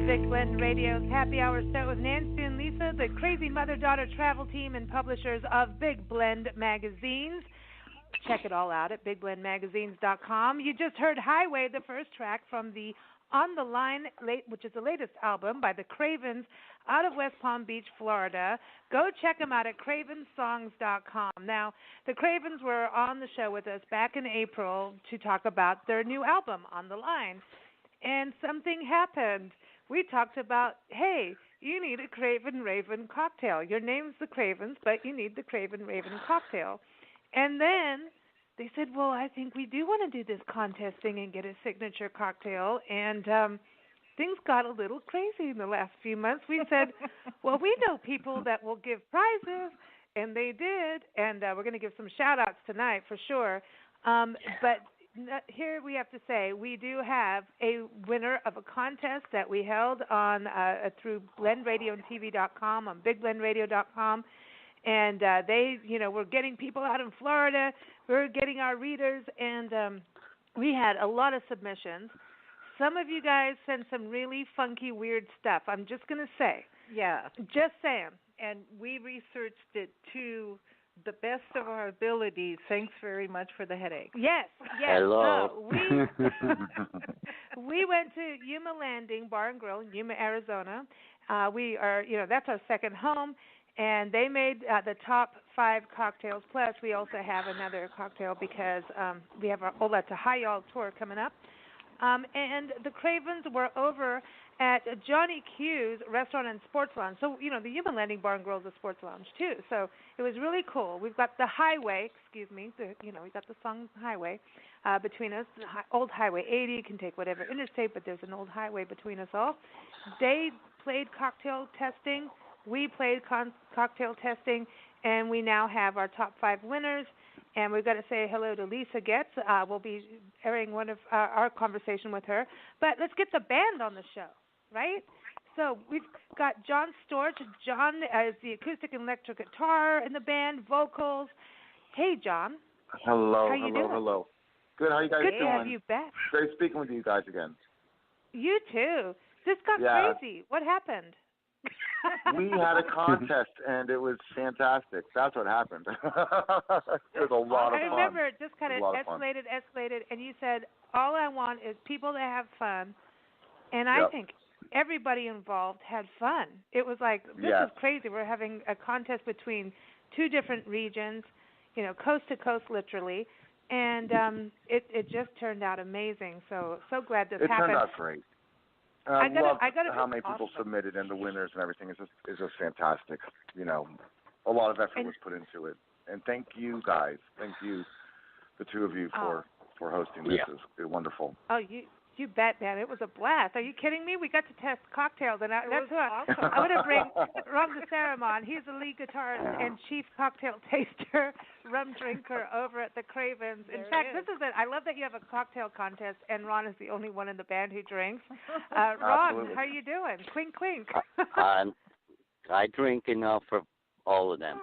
Big Blend Radio's Happy Hour Show with Nancy and Lisa, the crazy mother-daughter travel team and publishers of Big Blend magazines. Check it all out at bigblendmagazines.com. You just heard Highway, the first track from the On the Line, which is the latest album by the Cravens out of West Palm Beach, Florida. Go check them out at cravensongs.com. Now, the Cravens were on the show with us back in April to talk about their new album, On the Line. And something happened. We talked about, hey, you need a craven-raven-cocktail. Your name's the Cravens, but you need the craven-raven-cocktail. And then they said, well, I think we do want to do this contest thing and get a signature cocktail. And things got a little crazy in the last few months. We said, well, we know people that will give prizes, and they did. And we're going to give some shout-outs tonight for sure. But here we have to say we do have a winner of a contest that we held on through blendradioandtv.com, on bigblendradio.com. And they, were getting people out in Florida. We were getting our readers, and we had a lot of submissions. Some of you guys sent some really funky, weird stuff. I'm just going to say. Yeah. Just saying. And we researched it to the best of our abilities. Thanks very much for the headache. Yes. Hello. So we went to Yuma Landing Bar and Grill in Yuma, Arizona. We are, that's our second home. And they made the top 5 cocktails. Plus, we also have another cocktail because we have our Ola to High Y'all tour coming up. And the Cravens were over at Johnny Q's Restaurant and Sports Lounge. So, the Yuma Landing Bar and Grill is a sports lounge, too. So it was really cool. We've got the highway, we got the song Highway between us, the old Highway 80. You can take whatever interstate, but there's an old highway between us all. They played cocktail testing. We played cocktail testing, and we now have our top 5 winners. And we've got to say hello to Lisa Getz. We'll be airing one of our conversation with her. But let's get the band on the show, right? So we've got John Storch. John is the acoustic and electric guitar in the band, vocals. Hey, John. Hello, how you doing? hello. Good, how you guys Good doing? Good to have you back. Great speaking with you guys again. You too. This got crazy. What happened? We had a contest, and it was fantastic. That's what happened. It was a lot of fun. I remember it just kind of escalated, and you said, all I want is people to have fun. And I think everybody involved had fun. It was like, this is crazy. We're having a contest between 2 different regions, coast to coast literally. And it just turned out amazing. So glad this happened. It turned out great. I love how many people submitted and the winners and everything is just fantastic. A lot of effort was put into it. And thank you guys. Thank you, the 2 of you, for hosting this. It was wonderful. Oh, you bet, man. It was a blast. Are you kidding me? We got to test cocktails, and that's who awesome. I'm going to bring DeSaram on. He's the lead guitarist and chief cocktail taster, rum drinker over at the Cravens. In fact, this is it. I love that you have a cocktail contest, and Ron is the only one in the band who drinks. Ron, Absolutely. how are you doing? Clink, clink. I drink enough for all of them.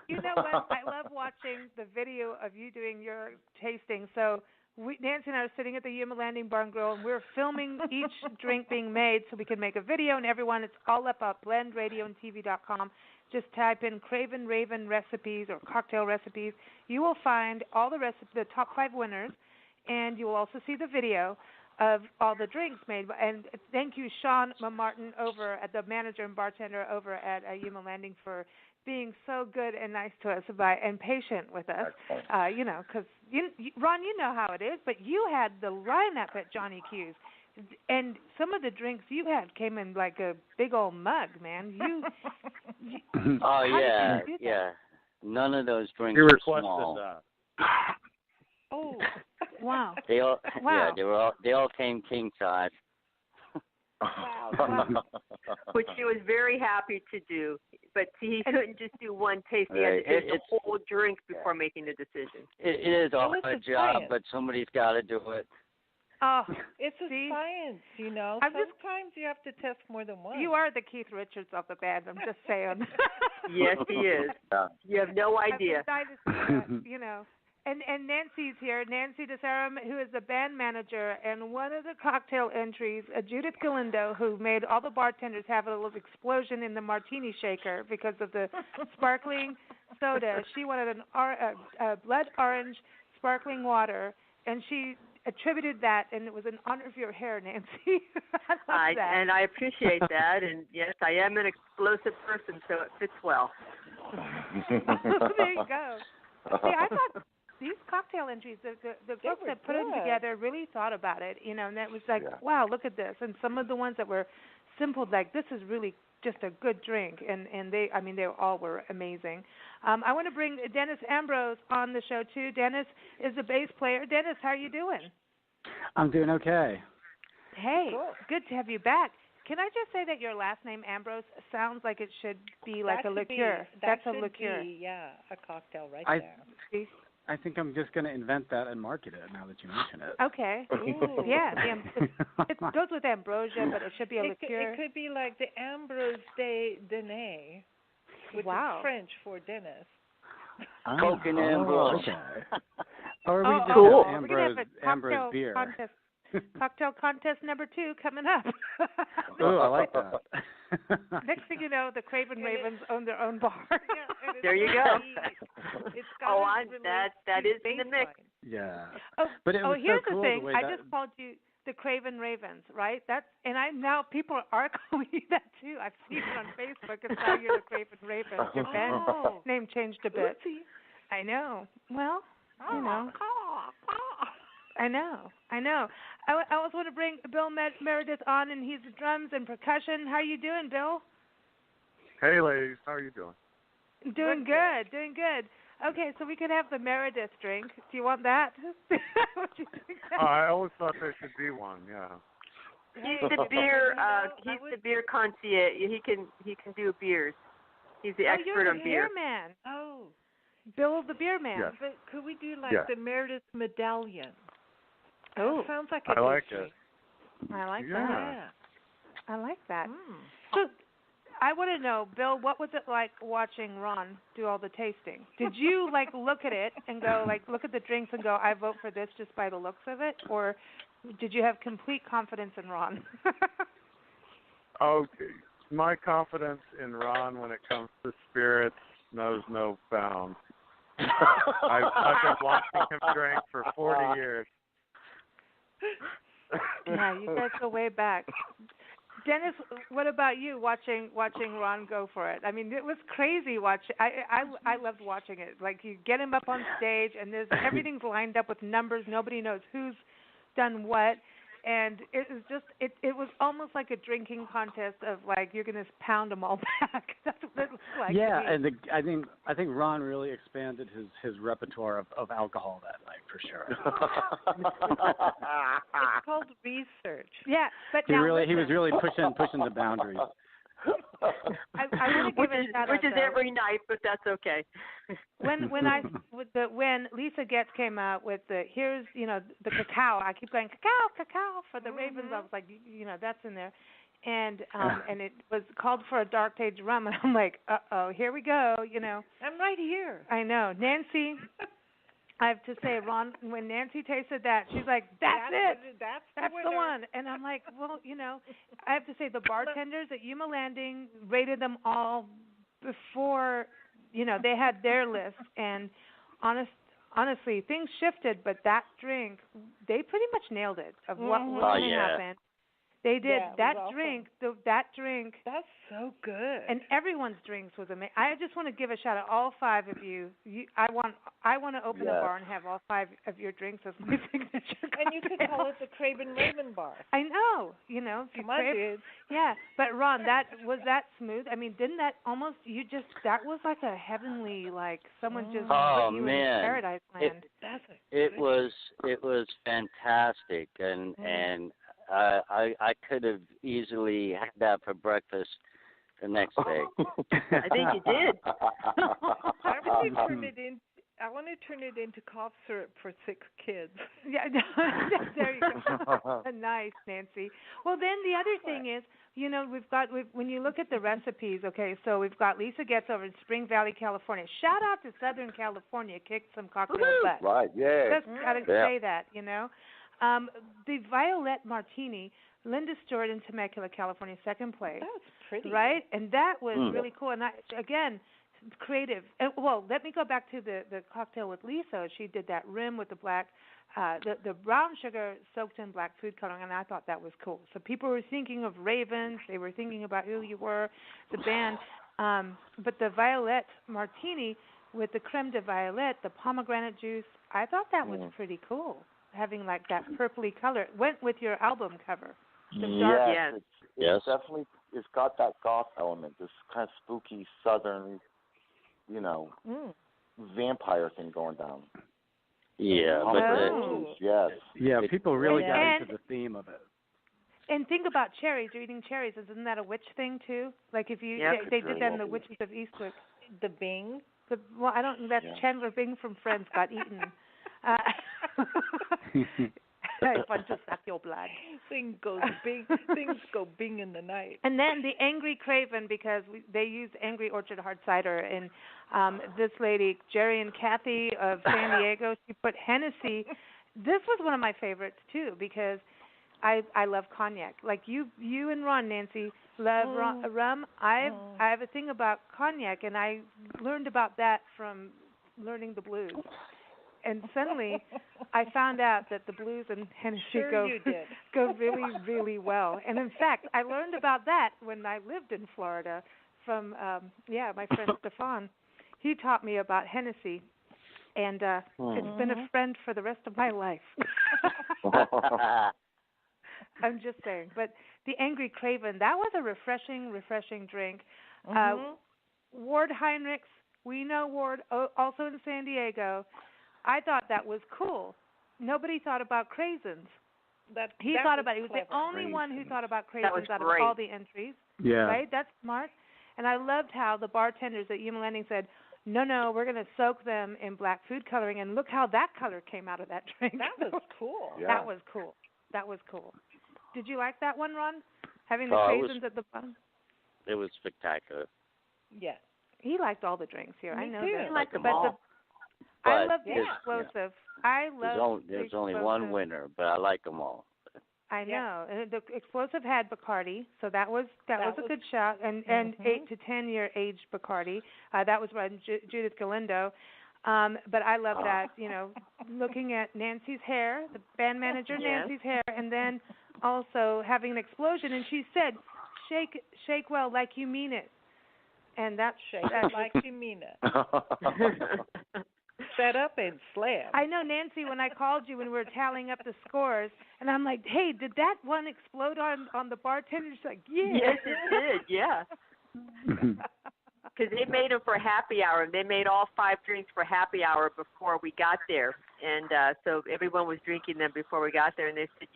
You know what? I love watching the video of you doing your tasting. So Nancy and I are sitting at the Yuma Landing Bar and Grill, and we're filming each drink being made so we can make a video. And everyone, it's all up on blendradioandtv.com. Just type in Craven Raven recipes or cocktail recipes. You will find all the the top 5 winners, and you will also see the video of all the drinks made. And thank you, Shawn Martin, the manager and bartender over at Yuma Landing, for being so good and nice to us and patient with us. Because Ron, you know how it is, but you had the lineup at Johnny Q's, and some of the drinks you had came in like a big old mug, man. Yeah. None of those drinks He were requested small. that. Oh, wow. They all came king size. Wow. Which he was very happy to do. But he couldn't just do one taste. He had to taste the whole drink before making a decision. It is a hard job, but somebody's got to do it. Oh, it's a science, Sometimes you have to test more than one. You are the Keith Richards of the band, I'm just saying. Yes, he is. You have no idea. I'm excited to see that, And Nancy's here, Nancy DeSaram, who is the band manager, and one of the cocktail entries, Judith Galindo, who made all the bartenders have a little explosion in the martini shaker because of the sparkling soda. She wanted a blood orange sparkling water, and she attributed that, and it was in honor of your hair, Nancy. I love that. And I appreciate that, and yes, I am an explosive person, so it fits well. There you go. See, I thought these cocktail entries, the folks that put them together really thought about it, and that was like, wow, look at this. And some of the ones that were simple, like this is really just a good drink, and they all were amazing. I want to bring Dennis Ambrose on the show too. Dennis is a bass player. Dennis, how are you doing? I'm doing okay. Hey, good to have you back. Can I just say that your last name, Ambrose, sounds like it should be like a liqueur. That's a liqueur. A cocktail there. I think I'm just going to invent that and market it now that you mention it. Okay. Ooh. Yeah. It goes with ambrosia, but it should be a liqueur. It could be like the Ambrose de Denay, which is French for Dennis. Coke and Ambrose. Okay. Or we just cool. have Ambrose beer. Contest. Cocktail contest number 2 coming up. Oh, I like that. Next thing you know, the Craven Ravens own their own bar. There you go. That is in the mix. Yeah. But here's so cool the thing. The I just called you the Craven Ravens, right? Now people are calling you that too. I've seen it on Facebook. It's now you're the Craven Ravens. Your band name changed a bit. I know. Well, I know. I also want to bring Bill Meredith on, and he's drums and percussion. How are you doing, Bill? Hey, ladies. How are you doing? Doing good. Okay, so we could have the Meredith drink. Do you want that? What do you think? I always thought there should be one. Yeah. He's the beer. He's the beer concierge. He can do beers. He's the expert on beer. Beer man. Oh, Bill the beer man. Yes. But could we do the Meredith medallion? Oh, sounds like I like it. I like that. Yeah. I like that. So, I want to know, Bill, what was it like watching Ron do all the tasting? Did you look at it and go look at the drinks and go, I vote for this just by the looks of it, or did you have complete confidence in Ron? Okay, my confidence in Ron when it comes to spirits knows no bounds. I've been watching him drink for 40 years. Yeah, you guys go way back. Dennis, what about you watching Ron go for it? I mean, it was crazy watching. I loved watching it. Like, you get him up on stage, and everything's lined up with numbers. Nobody knows who's done what. And it was just, it was almost like a drinking contest of you're going to pound them all back. That's what it looked like. Yeah, and I think Ron really expanded his repertoire of alcohol that night for sure. It's called research. Yeah, but he was really pushing the boundaries. I want to give a shout out, which is every night, but that's okay. When Lisa Getz came out with the cacao, I keep going cacao for the Ravens. I was like, that's in there, and it was called for a dark age rum, and I'm like, here we go, I'm right here. I know, Nancy. I have to say, Ron, when Nancy tasted that, she's like, that's it. That's the one. And I'm like, well, I have to say the bartenders at Yuma Landing rated them all before, they had their list. And honestly, things shifted, but that drink, they pretty much nailed it of what was going to happen. They did. Yeah, that drink. That's so good. And everyone's drinks was amazing. I just want to give a shout out, all 5 of you. I want to open a bar and have all 5 of your drinks as my signature cocktail. And you could call it the Craven-Raven bar. I know. Come on, dude. Yeah, but Ron, was that smooth? I mean, didn't that almost that was like a heavenly, someone just put you in paradise land. It was fantastic, and I could have easily had that for breakfast the next day. I think you did. Why would you turn it I want to turn it into cough syrup for sick kids. Yeah, there you go. Nice, Nancy. Well, then the other thing is, when you look at the recipes, okay, so we've got Lisa Getz over in Spring Valley, California. Shout out to Southern California, kicked some cocktail butt. Right, yeah. Just got to say that, The Violet Martini, Linda Stewart in Temecula, California, second place. That's pretty. Right? And that was really cool. And again, creative. Well, let me go back to the cocktail with Lisa. She did that rim with the black, the brown sugar soaked in black food coloring, and I thought that was cool. So people were thinking of ravens. They were thinking about who you were, the band. But the Violet Martini with the creme de violet, the pomegranate juice, I thought that was pretty cool. Having like that purpley color. It went with your album cover. Yes. It's definitely, it's got that goth element, this kind of spooky southern, vampire thing going down. Yeah, yes. Yeah, people really got into the theme of it. And think about cherries. You're eating cherries. Isn't that a witch thing too? Like if you they did that in the Witches of Eastwick. The Bing. I don't. That's Chandler Bing from Friends got eaten. A bunch of suck your blood. Things go bing in the night. And then the Angry Craven, because they used Angry Orchard hard cider, and this lady Jerry and Kathy of San Diego, she put Hennessy. This was one of my favorites too, because I love cognac. Like you and Ron, Nancy, love rum. I have a thing about cognac, and I learned about that from learning the blues. And suddenly, I found out that the blues and Hennessy go really, really well. And in fact, I learned about that when I lived in Florida from, my friend Stefan. He taught me about Hennessy, and it's been a friend for the rest of my life. I'm just saying. But the Angry Craven, that was a refreshing drink. Ward Heinrichs, we know Ward, also in San Diego. I thought that was cool. Nobody thought about craisins. He thought about it. He was the only one who thought about craisins out of all the entries. Yeah. Right? That's smart. And I loved how the bartenders at Yuma Landing said, no, we're going to soak them in black food coloring, and look how that color came out of that drink. That was cool. Yeah. That was cool. Did you like that one, Ron? Having the craisins at the bottom? It was spectacular. Yes. He liked all the drinks here. Me I know too. that. I like them all. I love the explosive. I love There's only one winner, but I like them all. I know. And the explosive had Bacardi, so that was a good shot. And 8 to 10 year aged Bacardi. That was by Judith Galindo. But I love that, looking at Nancy's hair, the band manager Nancy's hair, and then also having an explosion. And she said, "Shake well, like you mean it." And that's like you mean it. Set up and slam. I know, Nancy, when I called you when we were tallying up the scores, and I'm like, hey, did that one explode on the bartender? She's like, yeah. Yes, it did, yeah. Because they made them for happy hour, and they made all 5 drinks for happy hour before we got there. And so everyone was drinking them before we got there, and they said,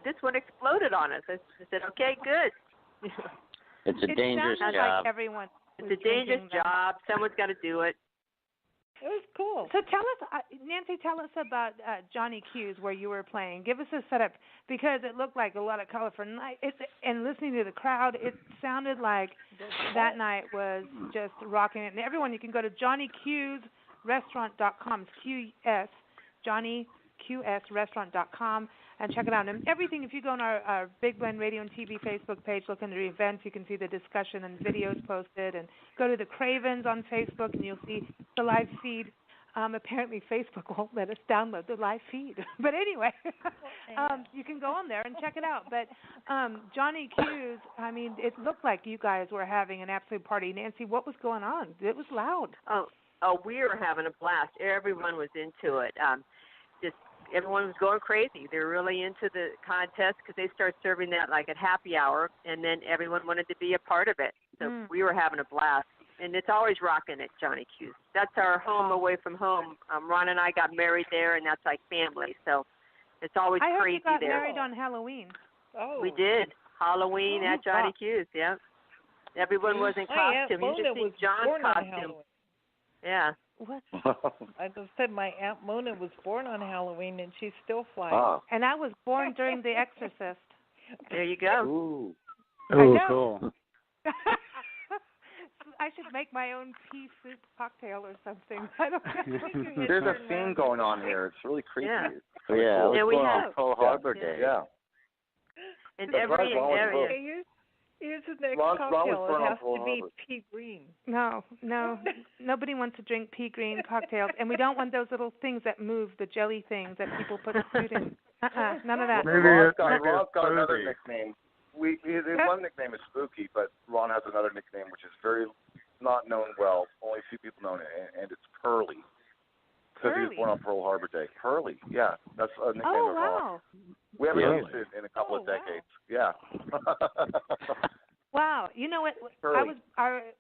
this one exploded on us. I said, okay, good. It's a dangerous job. Like everyone it's a dangerous job. Someone's got to do it. It was cool. So Nancy, tell us about Johnny Q's where you were playing. Give us a setup, because it looked like a lot of colorful night. And listening to the crowd, it sounded like that night was just rocking it. And everyone, you can go to JohnnyQ'sRestaurant.com. It's QS, JohnnyQSRestaurant.com, and check it out. And everything, if you go on our Big Blend Radio and TV Facebook page, look under events, you can see the discussion and videos posted. And go to the Cravens on Facebook, and you'll see the live feed. Apparently, Facebook won't let us download the live feed. But anyway, you can go on there and check it out. But Johnny Q's, I mean, it looked like you guys were having an absolute party. Nancy, what was going on? It was loud. Oh, we were having a blast. Everyone was into it. Everyone was going crazy. They were really into the contest because they started serving that like at happy hour, and then everyone wanted to be a part of it. So we were having a blast. And it's always rocking at Johnny Q's. That's our home away from home. Ron and I got married there, and that's like family. So it's always crazy there. I heard you got married on Halloween. Oh. We did. Halloween at Johnny Q's, yeah. Everyone was in costume. You just see John's costume. Yeah. What? I just said my Aunt Mona was born on Halloween, and she's still flying. Ah. And I was born during The Exorcist. There you go. Ooh. Oh, cool. I should make my own pea soup cocktail or something. I don't know. There's a theme going on here. It's really creepy. Yeah. It's cool. Yeah, we going have on Pearl Harbor Day. Yeah. And That's every right, area. Okay, here's the next Ron cocktail. was born It on has Pearl to be Harbor. pea green. No. Nobody wants to drink pea green cocktails. And we don't want those little things that move, the jelly things that people put food in. None of that. Maybe Ron's got another smoothie. nickname. His one nickname is Spooky, but Ron has another nickname which is very not known well. Only a few people know it, and it's Pearly. Because he was born on Pearl Harbor Day. Pearly, yeah. That's a nickname of Ron. Wow. We haven't Really? used it in a couple of decades. Yeah. Wow. You know what?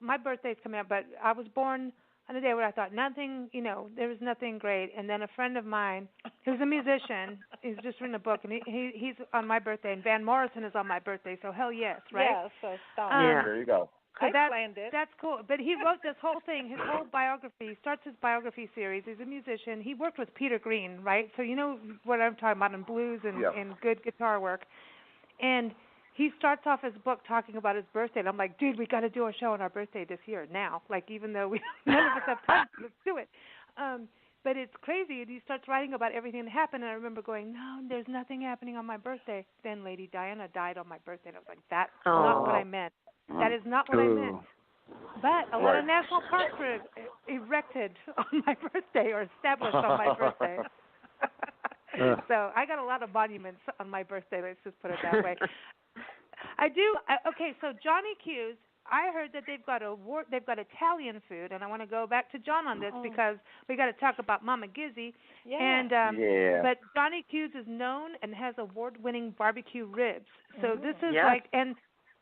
My birthday's coming up, but I was born on a day where I thought nothing, there was nothing great. And then a friend of mine, who's a musician, he's just written a book, and he's on my birthday, and Van Morrison is on my birthday, so hell yes, right? Yeah, so stop. There you go. So I planned it. That's cool. But he wrote this whole thing, his whole biography. He starts his biography series. He's a musician. He worked with Peter Green, right? So you know what I'm talking about in blues and good guitar work. And he starts off his book talking about his birthday. And I'm like, dude, we got to do a show on our birthday this year now. Like, even though none of us have time, let's do it. But it's crazy. And he starts writing about everything that happened. And I remember going, no, there's nothing happening on my birthday. Then Lady Diana died on my birthday. And I was like, that's not what I meant. That is not what I meant. But a lot of national parks were erected on my birthday or established on my birthday. So I got a lot of monuments on my birthday. Let's just put it that way. I do. Okay, so Johnny Q's. I heard that they've got Italian food, and I want to go back to John on this because we got to talk about Mama Gizzy. Yeah. And but Johnny Q's is known and has award-winning barbecue ribs. So this is and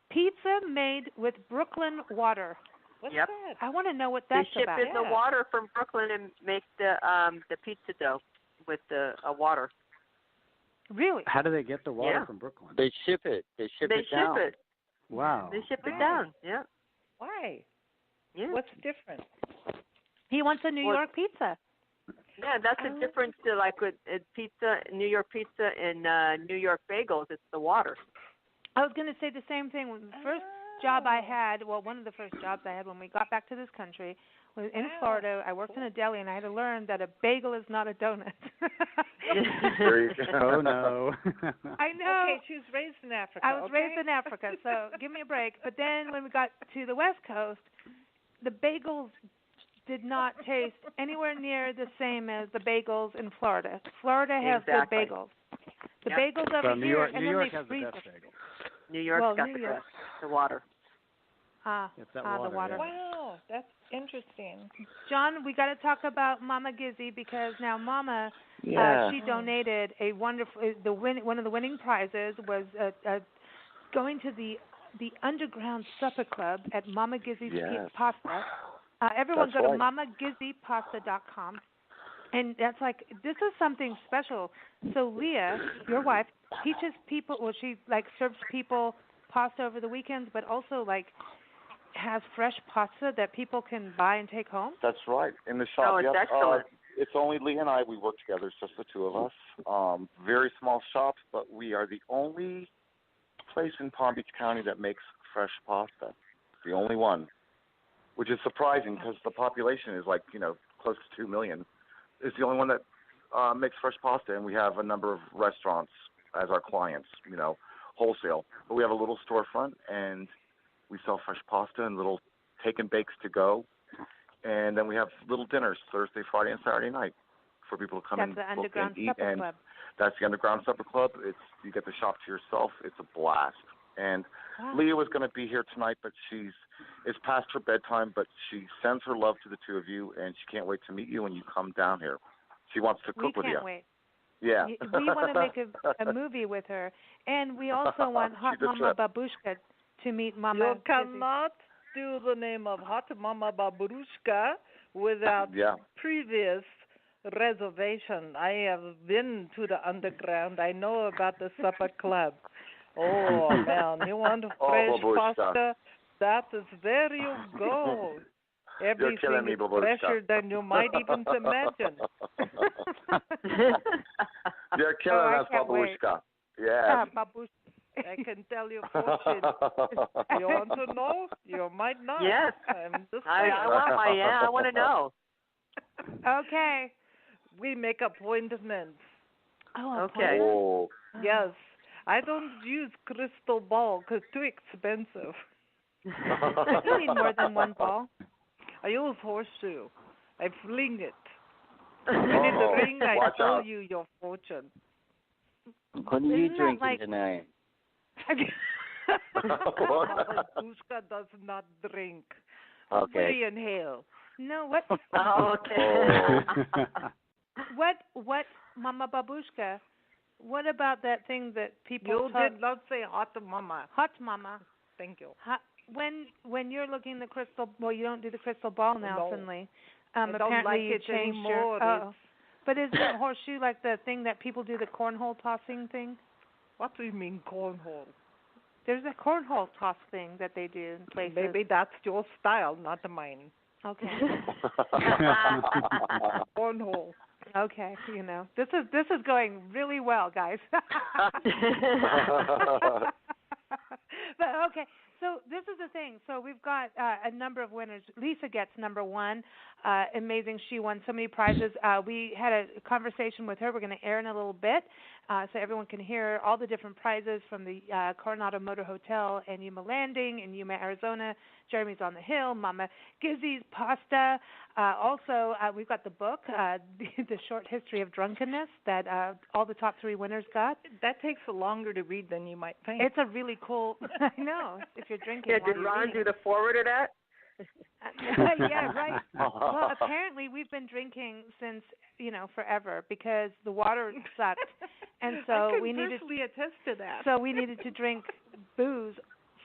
pizza made with Brooklyn water. What's that? I want to know what that's about. They ship in the water from Brooklyn and make the pizza dough with the water. Really? How do they get the water from Brooklyn? They ship it. They ship it down. They ship it. Wow. They ship it down. Yeah. Why? Yeah. What's different? He wants a New York pizza. Yeah, that's the difference to like with pizza, New York pizza, and New York bagels. It's the water. I was going to say the same thing. The first job I had, one of the first jobs I had when we got back to this country was in Florida. I worked in a deli, and I had to learn that a bagel is not a donut. Oh, no. I know. Okay, she was raised in Africa. I was raised in Africa, so give me a break. But then when we got to the West Coast, the bagels did not taste anywhere near the same as the bagels in Florida. Florida has good bagels. The bagels over New here, York, and New then York they has freeze the best them. bagels. New York's got the best, the water. It's that water, the water. Wow, that's interesting. John, we got to talk about Mama Gizzy because now Mama, she donated a wonderful. One of the winning prizes was going to the Underground Supper Club at Mama Gizzy's Pasta. Everyone go to mamagizzypasta.com. And that's this is something special. So Leah, your wife, teaches people, she serves people pasta over the weekends, but also has fresh pasta that people can buy and take home? That's right. In the shop. Oh, it's excellent. It's only Lee and I. We work together. It's just the two of us. Very small shop, but we are the only place in Palm Beach County that makes fresh pasta. The only one, which is surprising because the population is close to 2 million. It's the only one that makes fresh pasta, and we have a number of restaurants as our clients, wholesale. But we have a little storefront, and we sell fresh pasta and little take and bakes to go. And then we have little dinners Thursday, Friday, and Saturday night for people to come and eat. And that's the Underground Supper Club. You get the shop to yourself. It's a blast. And Leah was going to be here tonight, but it's past her bedtime, but she sends her love to the two of you, and she can't wait to meet you when you come down here. She wants to cook with you. We can't wait. Yeah. We want to make a movie with her, and we also want Hot Mama Babushka to meet Mama. You cannot do the name of Hot Mama Babushka without previous reservation. I have been to the Underground. I know about the Supper Club. Oh, man, you want fresh pasta? That is where you go. Everything is fresher than you might even imagine. You're killing us, Babushka. Yeah. I can tell you fortune. You want to know? You might not. Yes. I want to know. Okay. We make appointments. Oh, okay. Oh. Yes. I don't use crystal ball because too expensive. You need more than one ball. I use horseshoe. I fling it. You need the ring, I tell you your fortune. What are you drinking tonight? Babushka does not drink. Okay. We inhale. No, what? Okay. What, Mama Babushka? What about that thing that people? You did not say hot mama. Hot mama. Thank you. When you're looking the crystal, well, you don't do the crystal ball now, Finley. I don't Apparently like you it changed anymore. your. But isn't it horseshoe like the thing that people do, the cornhole tossing thing? What do you mean cornhole? There's a cornhole toss thing that they do in places. Maybe that's your style, not mine. Okay. Cornhole. Okay, this is going really well, guys. But okay, so this is the thing. So we've got a number of winners. Lisa Getz number one. Amazing. She won so many prizes. We had a conversation with her. We're going to air in a little bit so everyone can hear all the different prizes from the Coronado Motor Hotel and Yuma Landing in Yuma, Arizona. Jeremy's on the Hill, Mama Gizzy's Pasta. Also, we've got the book, The Short History of Drunkenness, that all the top three winners got. That takes longer to read than you might think. It's a really cool, I know, if you're drinking. Yeah, did Ron do the forward of that? Yeah, right. Well, apparently we've been drinking since, forever because the water sucked. And so we needed to attest to that. So we needed to drink booze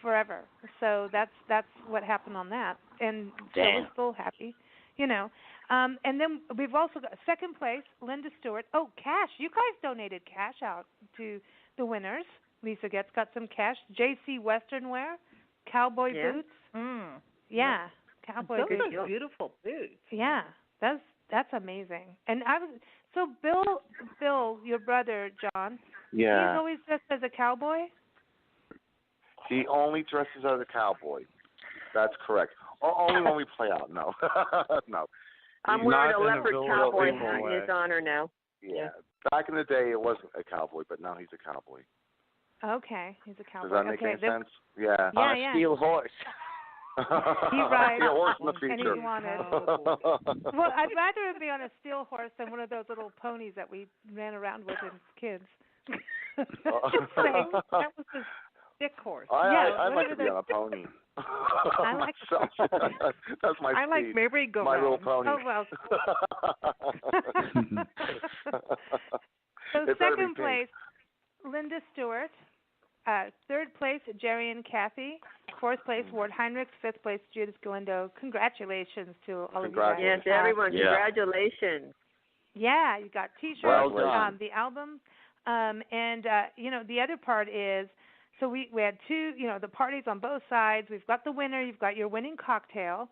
forever. So that's what happened on that. And so we're still happy, And then we've also got second place, Linda Stewart. Oh, cash. You guys donated cash out to the winners. Lisa Getz got some cash. JC Western Wear, cowboy boots. Mm. Yeah, cowboy boots. Those are beautiful boots. Yeah, that's amazing. And so Bill, your brother John. Yeah. He's always dressed as a cowboy. He only dresses as a cowboy. That's correct. Only when we play out. No, no. I'm wearing a leopard cowboy hat in his honor now. Yeah. Back in the day, it wasn't a cowboy, but now he's a cowboy. Okay, he's a cowboy. Does that make any sense? Yeah. On a steel horse. He rides, a horse in the future. and he's wanted. Well, I'd rather him be on a steel horse than one of those little ponies that we ran around with as kids. Just saying, that was his stick horse. I'd like to be on a pony. I like that's my I like speed. merry-go-round. My little pony. Oh, well. So second place, Linda Stewart. Third place, Jerry and Kathy. Fourth place, Ward Heinrichs. Fifth place, Judith Galindo. Congratulations to all of you guys. Yes, everyone. Yeah. Congratulations. Yeah, you got T-shirts, the album. And the other part is, so we had two, the parties on both sides. We've got the winner. You've got your winning cocktail.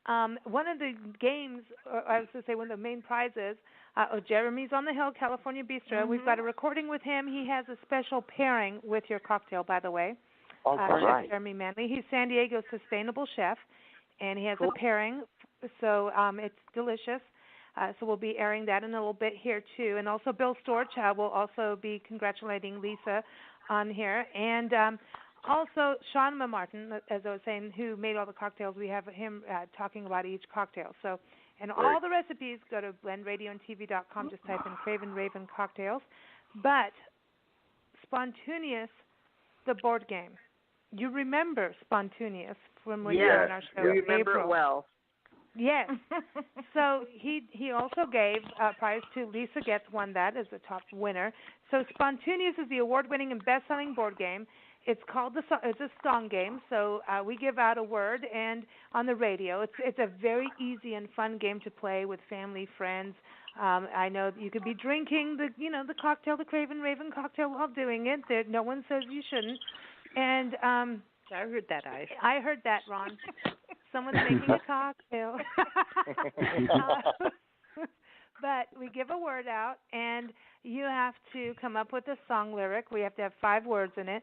One of the games, I was going to say one of the main prizes, Jeremy's on the Hill, California Bistro. Mm-hmm. We've got a recording with him. He has a special pairing with your cocktail, by the way. Chef Jeremy Manley. He's San Diego's sustainable chef, and he has a pairing, so it's delicious. So we'll be airing that in a little bit here, too. And also Bill Storch will also be congratulating Lisa on here. And also Shawn Martin, as I was saying, who made all the cocktails. We have him talking about each cocktail. So, and all the recipes, go to blendradioandtv.com. Just type in craven-raven-cocktails. But Spontaneous, the board game. You remember Spontaneous from when you were on our show. We remember April. It well. Yes. So he also gave a prize to Lisa Getz, won that as the top winner. So Spontaneous is the award-winning and best-selling board game. It's called it's a song game. So we give out a word and on the radio. It's a very easy and fun game to play with family, friends. I know you could be drinking the cocktail, the craven-raven-cocktail while doing it. No one says you shouldn't. And I heard that, I heard that, Ron. someone's making a cocktail. But we give a word out, and you have to come up with a song lyric. We have to have 5 words in it,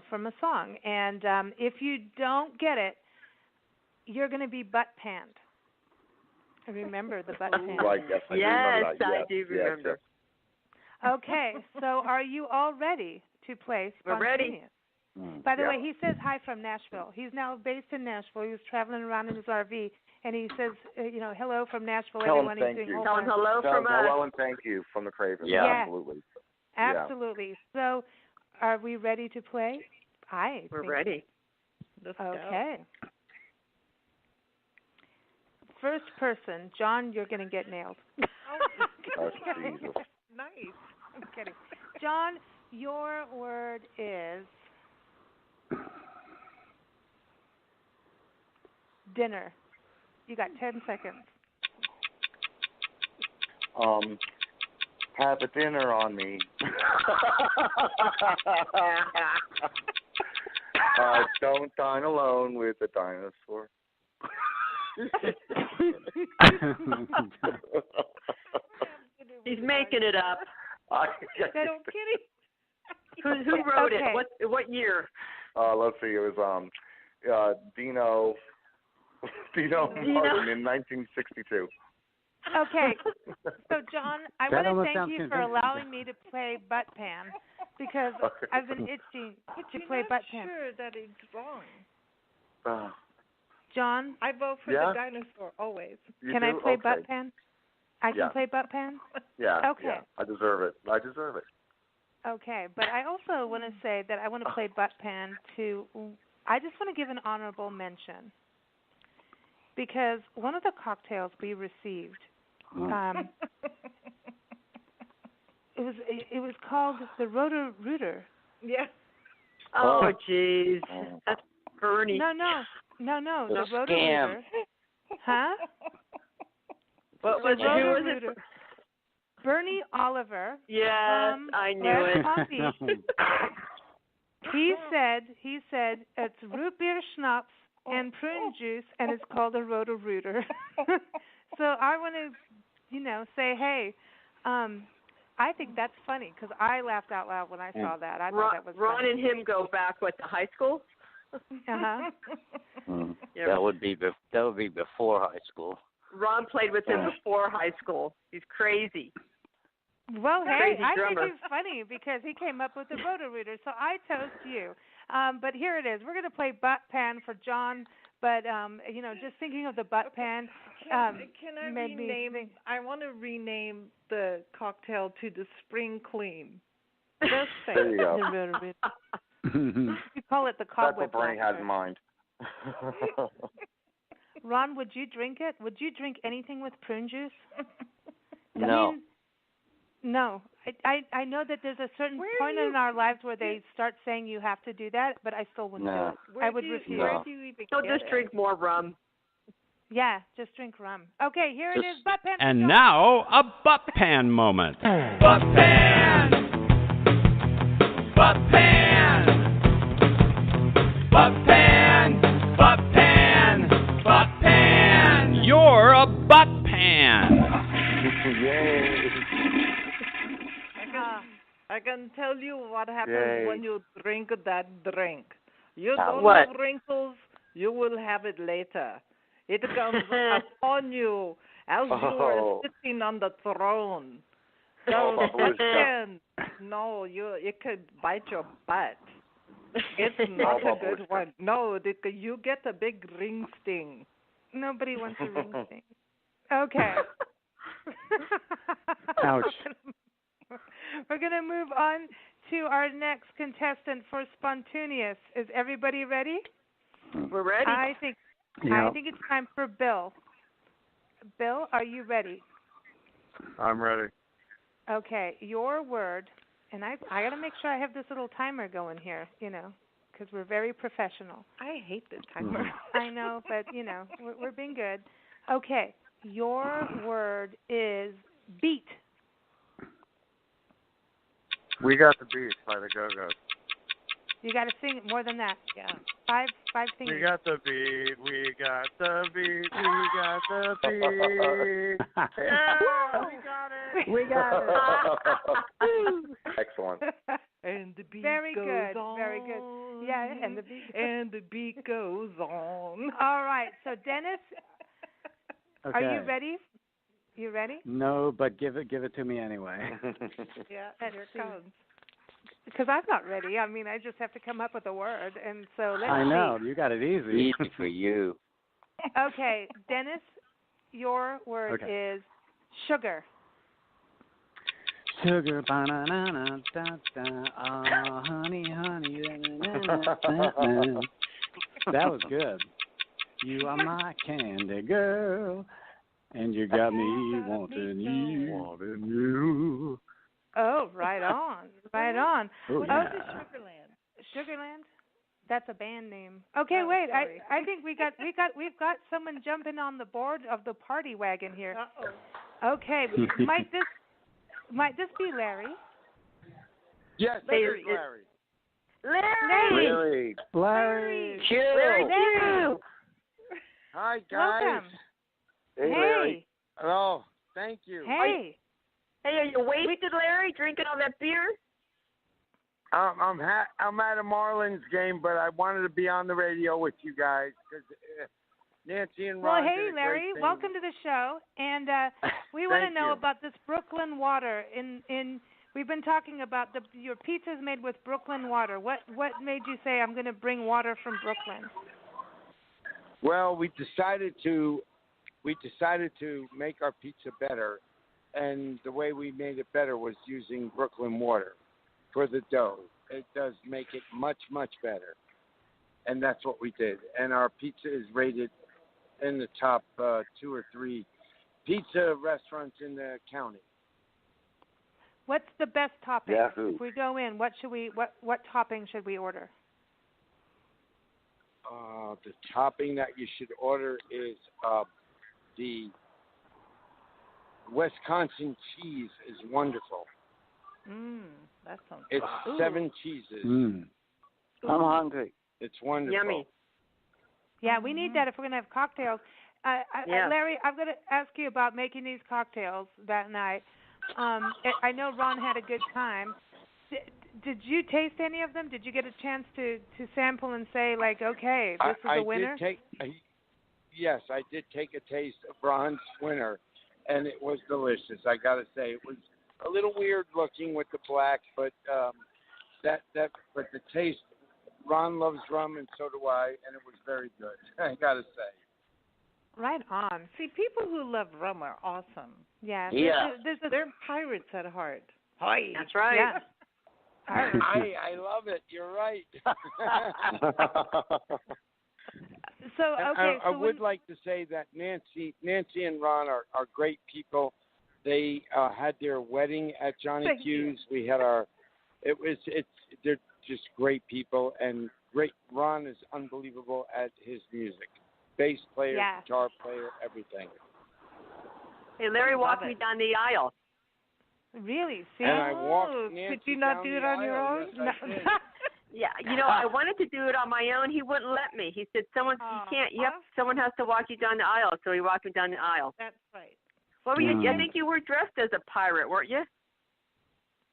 from a song. And if you don't get it, you're going to be butt panned. Remember the butt pan. Right, yes, I do remember. Okay, so are you all ready to play Spontaneous? We're ready. By the way, he says hi from Nashville. He's now based in Nashville. He was traveling around in his RV, and he says, hello from Nashville. Tell everyone. him thank you. Tell him hello from us. Hello and thank you from the Cravens. Yeah. Absolutely. Absolutely. So are we ready to play? We're ready. Let's okay. Go. First person, John, you're going to get nailed. Oh, Jesus. Nice. I'm kidding. John, your word is dinner. You got 10 seconds. Have a dinner on me. Don't dine alone with a dinosaur. He's making it up. I'm kidding. Who wrote it? What year? Let's see. It was Dino Martin in 1962. Okay. So, John, I want to thank you for allowing me to play butt pan because I've been itching to play butt pan. I'm sure that it's wrong. John? I vote for the dinosaur, always. Can I play butt pan? I can play butt pan? Yeah. Okay. Yeah. I deserve it. Okay. But I also want to say that I want to play butt pan I just want to give an honorable mention because one of the cocktails we received, it was called the Roto-Rooter. Yeah. Oh, jeez. That's Bernie. No. The Scam. Roto-Rooter. Huh? What was it? Bernie Oliver. Yes, I knew it. Palm Beach. He said it's root beer schnapps and prune juice, and it's called a Roto-Rooter. So I want to, say, hey, I think that's funny because I laughed out loud when I saw that. I thought that was Ron funny. and him go back to high school. Uh-huh. Yeah. That would be before high school. Ron played with him before high school. He's crazy. Well, hey, I drummer. think he's funny because he came up with the Roto-Rooter, so I toast you. But here it is. We're going to play butt pan for John, but, just thinking of the butt pan. Can I rename? I want to rename the cocktail to the Spring Clean. Just say There you go. the Roto-Rooter. You call it the cobweb. That's what Bernie had in mind. Ron, would you drink it? Would you drink anything with prune juice? No. No. I know that there's a certain point in our lives where they start saying you have to do that, but I still wouldn't do it. I would refuse. Where do you even So just drink more rum. Yeah, just drink rum. Okay, here it is, butt pan. And now, a butt pan moment. Butt pan! Butt pan! Butt pan! Butt pan! Butt pan! You're a butt pan! Yay! I can tell you what happens when you drink that drink. You don't What? have wrinkles, you will have it later. It comes upon you as you are sitting on the throne. So it could bite your butt. It's not a good one. No, you get a big ring sting. Nobody wants a ring sting. Okay. Ouch. We're going to move on to our next contestant for Spontaneous. Is everybody ready? We're ready. I think it's time for Bill. Bill, are you ready? I'm ready. Okay, your word, and I got to make sure I have this little timer going here, because we're very professional. I hate the timer. I know, but, we're being good. Okay, your word is beat. We Got the Beat by the Go-Go's. You got to sing more than that. Yeah. Five singing. We got the beat. We got the beat. We got the beat. Yeah, we got it. Excellent. And the beat Very goes good. on. Very good. Yeah, and the beat. And the beat goes on. All right. So Dennis, Okay. are you ready? You ready? No, but give it to me anyway. Yeah, here it comes. Because I'm not ready. I mean, I just have to come up with a word, and so let's I know see. you got it easy. Easy for you. Okay, Dennis, your word is sugar. Sugar, banana, da da. Oh, honey, honey. That was good. You are my candy girl, and you got me wanting you. Oh, right on, right on. Oh, This is Sugarland. Sugarland? That's a band name. Okay, wait. Sorry. I think we've got someone jumping on the board of the party wagon here. Uh-oh. Okay, might this be Larry? Yes, Larry. Larry. Larry. Larry. Hi, guys. Welcome. Hey, Larry. Oh, thank you. Hey. Hey, are you wasted, Larry, drinking all that beer? I'm at a Marlins game, but I wanted to be on the radio with you guys because Nancy and Ron. Well, hey, did a Larry, great thing. welcome to the show. And we want to know about this Brooklyn water. We've been talking about your pizza's made with Brooklyn water. What made you say I'm going to bring water from Brooklyn? Well, we decided to make our pizza better, and the way we made it better was using Brooklyn water for the dough. It does make it much, much better, and that's what we did. And our pizza is rated in the top 2 or 3 pizza restaurants in the county. What's the best topping? Yahoo. If we go in, what topping should we order? The topping that you should order is the Wisconsin cheese is wonderful. That sounds It's good. 7 cheeses. I'm hungry. It's wonderful. Yummy. Yeah, we need that if we're going to have cocktails. Larry, I'm going to ask you about making these cocktails that night. I know Ron had a good time. Did you taste any of them? Did you get a chance to sample and say, like, okay, this is a winner? Yes, I did take a taste of Ron's winner, and it was delicious. I got to say, it was a little weird looking with the black, but but the taste. Ron loves rum, and so do I, and it was very good. I got to say. Right on. See, people who love rum are awesome. Yeah. They're pirates at heart. Hi. That's right. Yeah. I love it. You're right. I would like to say that Nancy and Ron are great people. They had their wedding at Johnny Q's. We had they're just great people, and great. Ron is unbelievable at his music. Bass player, guitar player, everything. Hey, Larry walked me down the aisle. Really? See? And I walked Nancy could you not down do the it on your aisle. own? Yes, I did. Yeah, I wanted to do it on my own. He wouldn't let me. He said, someone has to walk you down the aisle. So he walked me down the aisle. That's right. What were you? I think you were dressed as a pirate, weren't you?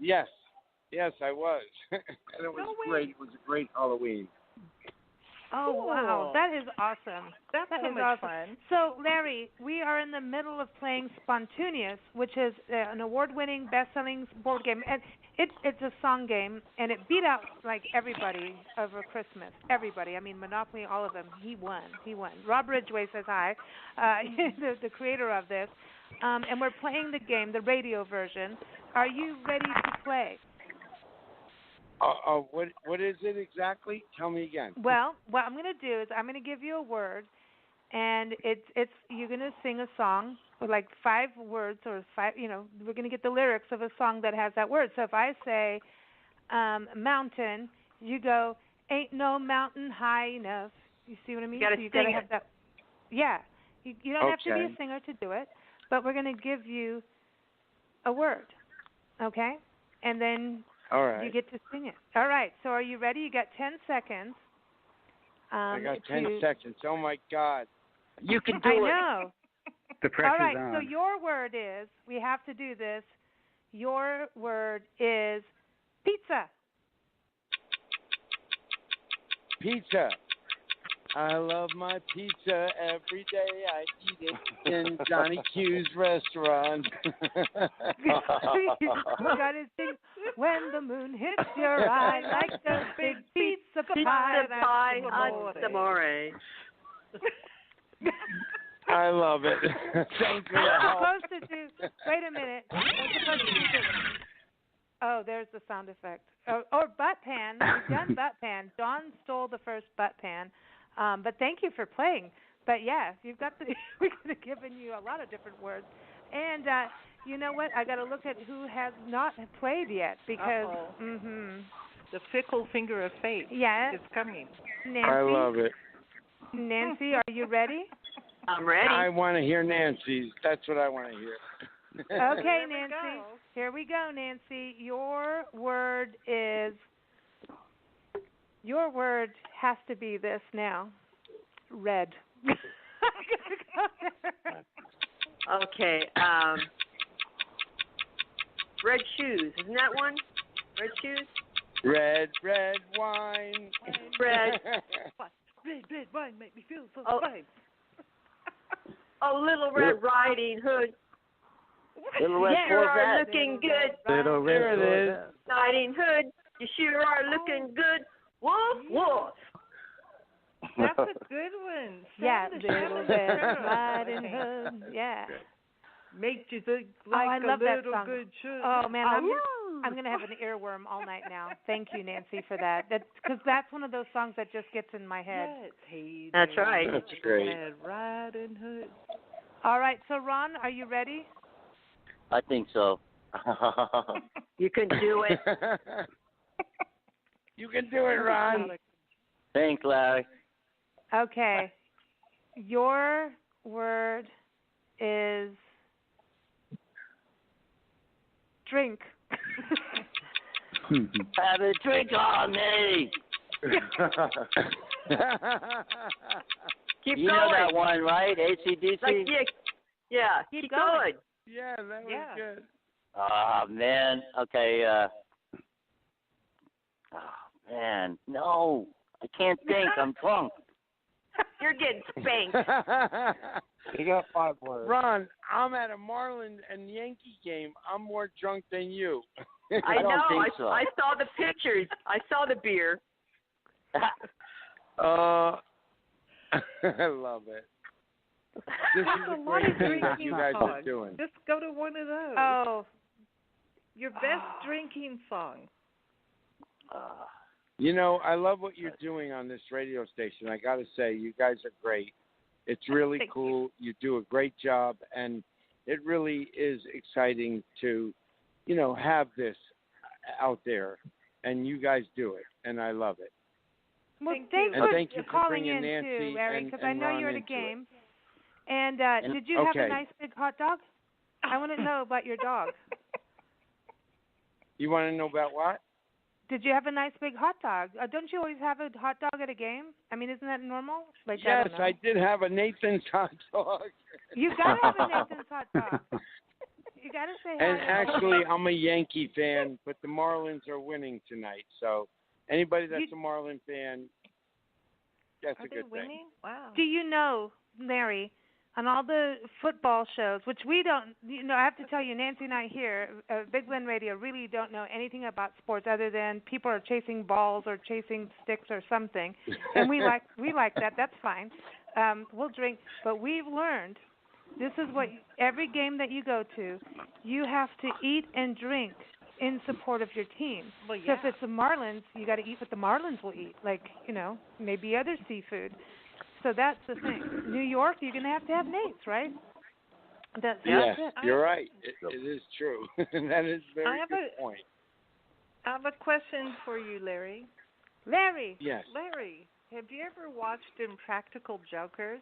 Yes, I was. And it was great. It was a great Halloween. Oh, cool. Wow. That is awesome. That is much awesome. fun. So, Larry, we are in the middle of playing Spontaneous, which is an award-winning, best-selling board game. And it's a song game, and it beat out, like, everybody over Christmas. Everybody. I mean, Monopoly, all of them. He won. Rob Ridgway says hi, the creator of this. And we're playing the game, the radio version. Are you ready to play? What is it exactly? Tell me again. Well, what I'm going to do is I'm going to give you a word, and it's you're going to sing a song with like 5 words or 5. We're going to get the lyrics of a song that has that word. So if I say mountain, you go, ain't no mountain high enough. You see what I mean? You got to have that. Yeah. You don't have to be a singer to do it, but we're going to give you a word, okay? And then All right. You get to sing it. All right. So are you ready? You got 10 seconds. I got 10 seconds. Oh, my God. You can do it. I know. The pressure's All right. on. So your word is, we have to do this. Your word is pizza. Pizza. I love my pizza every day. I eat it in Johnny Q's restaurant. You gotta sing when the moon hits your eye like a big pizza pie. Pizza pie on amore. I love it. Thank you. We're supposed to do. Wait a minute. We're supposed to do this. Oh, there's the sound effect. Or butt pan. We've done butt pan. Dawn stole the first butt pan. But thank you for playing. But yeah, you've got the. We could have given you a lot of different words. And you know what? I got to look at who has not played yet because. The fickle finger of fate. Yeah. Is coming. Nancy. I love it. Nancy, are you ready? I'm ready. I want to hear Nancy's. That's what I want to hear. Okay, Nancy. Here we go, Nancy. Your word has to be this now. Red. Okay. Red shoes. Isn't that one? Red shoes? Red wine. Red. Red wine make me feel so fine. Oh, Little Red Riding Hood. Little Red You sure are Corvette. looking good. Little Red Corvette. Riding Hood. You sure are looking good. Woof, woof. That's a good one. Yeah, Little Red Riding Hood. Yeah. Make you think like I love a that little song. good should. Oh man, I'm gonna have an earworm all night now. Thank you, Nancy, for that. Because that's one of those songs that just gets in my head. Yes, hey, That's right. That's great. Red Riding Hood. All right, so Ron, are you ready? I think so. You can do it. You can do it, Ron. Thanks, Larry. Okay. Your word is drink. Have a drink on me. Keep You going. know that one, right? AC/DC? Like, yeah. Keep going. Yeah, that was good. Oh, man. Okay. Oh, man. No. I can't think. I'm drunk. You're getting spanked. You got 5 words. Ron, I'm at a Marlin and Yankee game. I'm more drunk than you. I don't know. think so. I saw the pictures. I saw the beer. I love it. This is a great thing that you guys are doing. Just go to one of those. Oh. Your best drinking song. You know, I love what you're doing on this radio station. I got to say, you guys are great. It's really cool. You do a great job, and it really is exciting to, you know, have this out there, and you guys do it, and I love it. Well, thank you for calling bringing in Nancy too, Larry, because I and know Ron you're at a into game. it. And did you have a nice big hot dog? I want to know about your dog. You want to know about what? Did you have a nice big hot dog? Don't you always have a hot dog at a game? I mean, isn't that normal? Like, Yes, I did have a Nathan's hot dog. You got to have a Nathan's hot dog. You got to say hi. And actually, I'm a Yankee fan, but the Marlins are winning tonight. So anybody that's a Marlin fan, that's a good thing. Wow. Do you know, Larry, on all the football shows, which we don't, you know, I have to tell you, Nancy and I here, Big Blend Radio, really don't know anything about sports other than people are chasing balls or chasing sticks or something, and we like that. That's fine. We'll drink, but we've learned this is what every game that you go to, you have to eat and drink in support of your team. Well, So if it's the Marlins, you got to eat what the Marlins will eat, like, you know, maybe other seafood. So that's the thing. New York, you're going to have Nate's, right? That's yes, it. you're right. It is true. That is a very good point. I have a question for you, Larry. Larry. Yes. Larry, have you ever watched Impractical Jokers?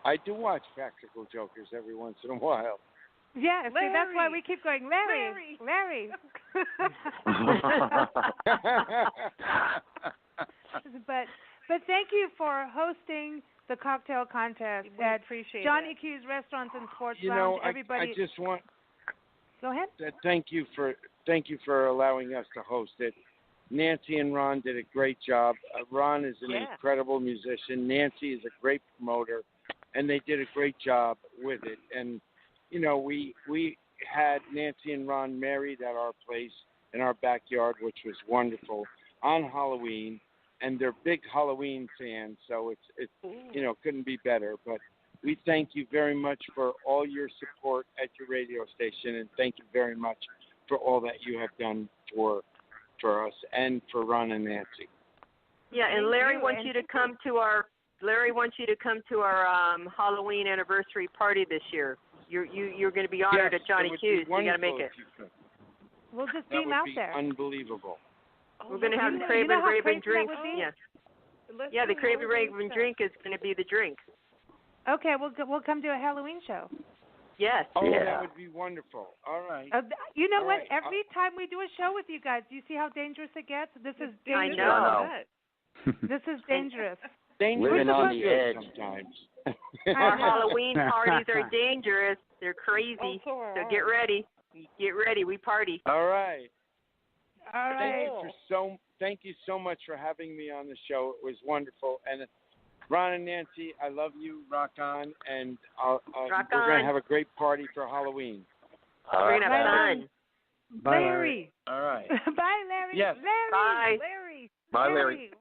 I do watch Practical Jokers every once in a while. Yeah, see, that's why Larry. we keep going, Larry. But thank you for hosting the cocktail contest at Johnny it. Q's Restaurants and Sports You Lounge. know, Everybody, I just want. go ahead. Thank you for allowing us to host it. Nancy and Ron did a great job. Ron is an incredible musician. Nancy is a great promoter, and they did a great job with it. And you know, we had Nancy and Ron married at our place in our backyard, which was wonderful, on Halloween. And they're big Halloween fans, so it's you know, couldn't be better. But we thank you very much for all your support at your radio station, and thank you very much for all that you have done for us and for Ron and Nancy. Yeah, and Larry wants you to come to our Halloween anniversary party this year. You're going to be honored at Johnny Q's. You got to make it. We'll just beam out there. Unbelievable. We're going to have the craven-raven drink. Yeah, the craven-raven drink is going to be the drink. Okay, we'll come to a Halloween show. Yes. Oh, that would be wonderful. All right. You know what? Right. Every time we do a show with you guys, do you see how dangerous it gets? This is dangerous. I know. This is dangerous. Living on the edge. Sometimes. Our Halloween parties are dangerous. They're crazy. So get ready. Get ready. We party. All right. All right. Thank you so much for having me on the show. It was wonderful. And Ron and Nancy, I love you. Rock on. And we're going to have a great party for Halloween. We're going to have fun. Bye, Larry. All right. Bye, Larry. Yes. Larry. Bye. Larry. Bye, Larry.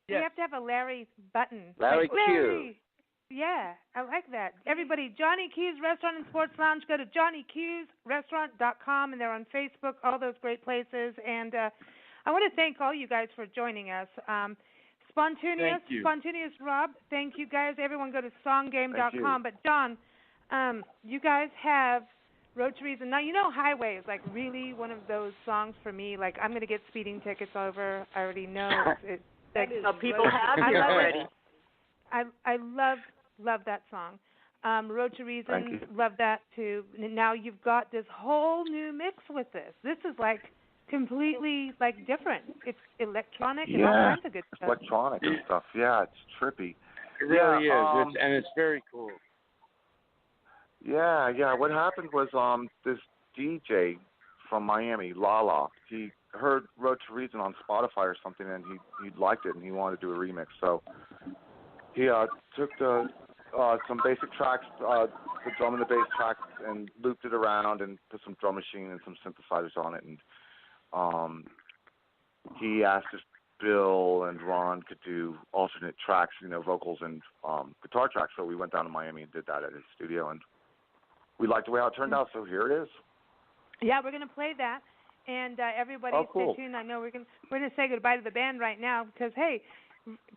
We have to have a Larry button. Larry Q. Larry. Yeah, I like that. Everybody, Johnny Q's Restaurant and Sports Lounge. Go to johnnyqsrestaurant.com, and they're on Facebook, all those great places. And I want to thank all you guys for joining us. Spontaneous Rob, thank you guys. Everyone go to songgame.com. But, John, you guys have Road to Reason. Now, you know Highway is like really one of those songs for me. Like, I'm going to get speeding tickets over. I already know. People have here already. I love that song. Road to Reason, love that too. Now you've got this whole new mix with this. This is like completely like different. It's electronic and all kinds of good stuff. Electronic and stuff. Yeah, it's trippy. It really is. It's very cool. Yeah. What happened was this DJ from Miami, Lala, he heard Road to Reason on Spotify or something, and he liked it, and he wanted to do a remix. So he took some basic tracks, the drum and the bass tracks, and looped it around and put some drum machine and some synthesizers on it. And he asked if Bill and Ron could do alternate tracks, you know, vocals and guitar tracks. So we went down to Miami and did that at his studio, and we liked the way it turned out. So here it is. Yeah, we're going to play that. And everybody cool. stay tuned. I know we're going to say goodbye to the band right now because, hey,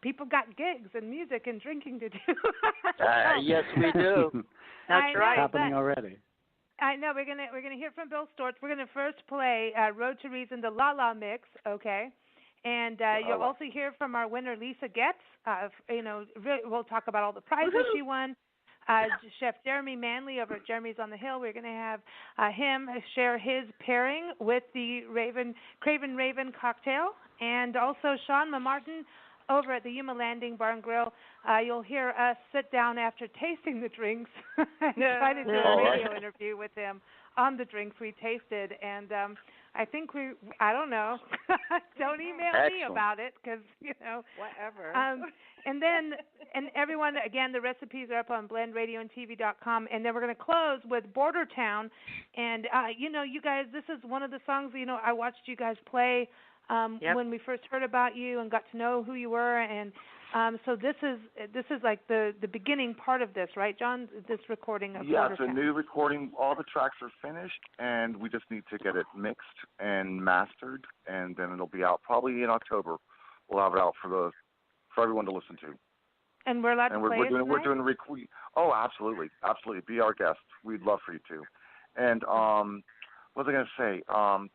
people got gigs and music and drinking to do. Yes, we do. That's right. It's happening already. I know. We're gonna hear from Bill Storch. We're gonna first play Road to Reason, the La La mix, okay? And you'll also hear from our winner Lisa Getz. We'll talk about all the prizes she won. Chef Jeremy Manley over at Jeremy's on the Hill. We're going to have him share his pairing with the craven-raven-cocktail, and also Shawn Martin over at the Yuma Landing Bar and Grill. You'll hear us sit down after tasting the drinks and try to do a radio interview with him on the drinks we tasted. And I think I don't know. Don't email me about it because, you know. Whatever. And everyone, again, the recipes are up on blendradioandtv.com. And then we're going to close with Border Town. And, you guys, this is one of the songs, I watched you guys play when we first heard about you and got to know who you were. And so this is like the beginning part of this, right, John? This recording of Border Town. Yeah, it's a new recording. All the tracks are finished, and we just need to get it mixed and mastered, and then it'll be out probably in October. We'll have it out for everyone to listen to. And we're allowed to play it we're doing Oh, absolutely. Be our guest. We'd love for you to. And what was I going to say?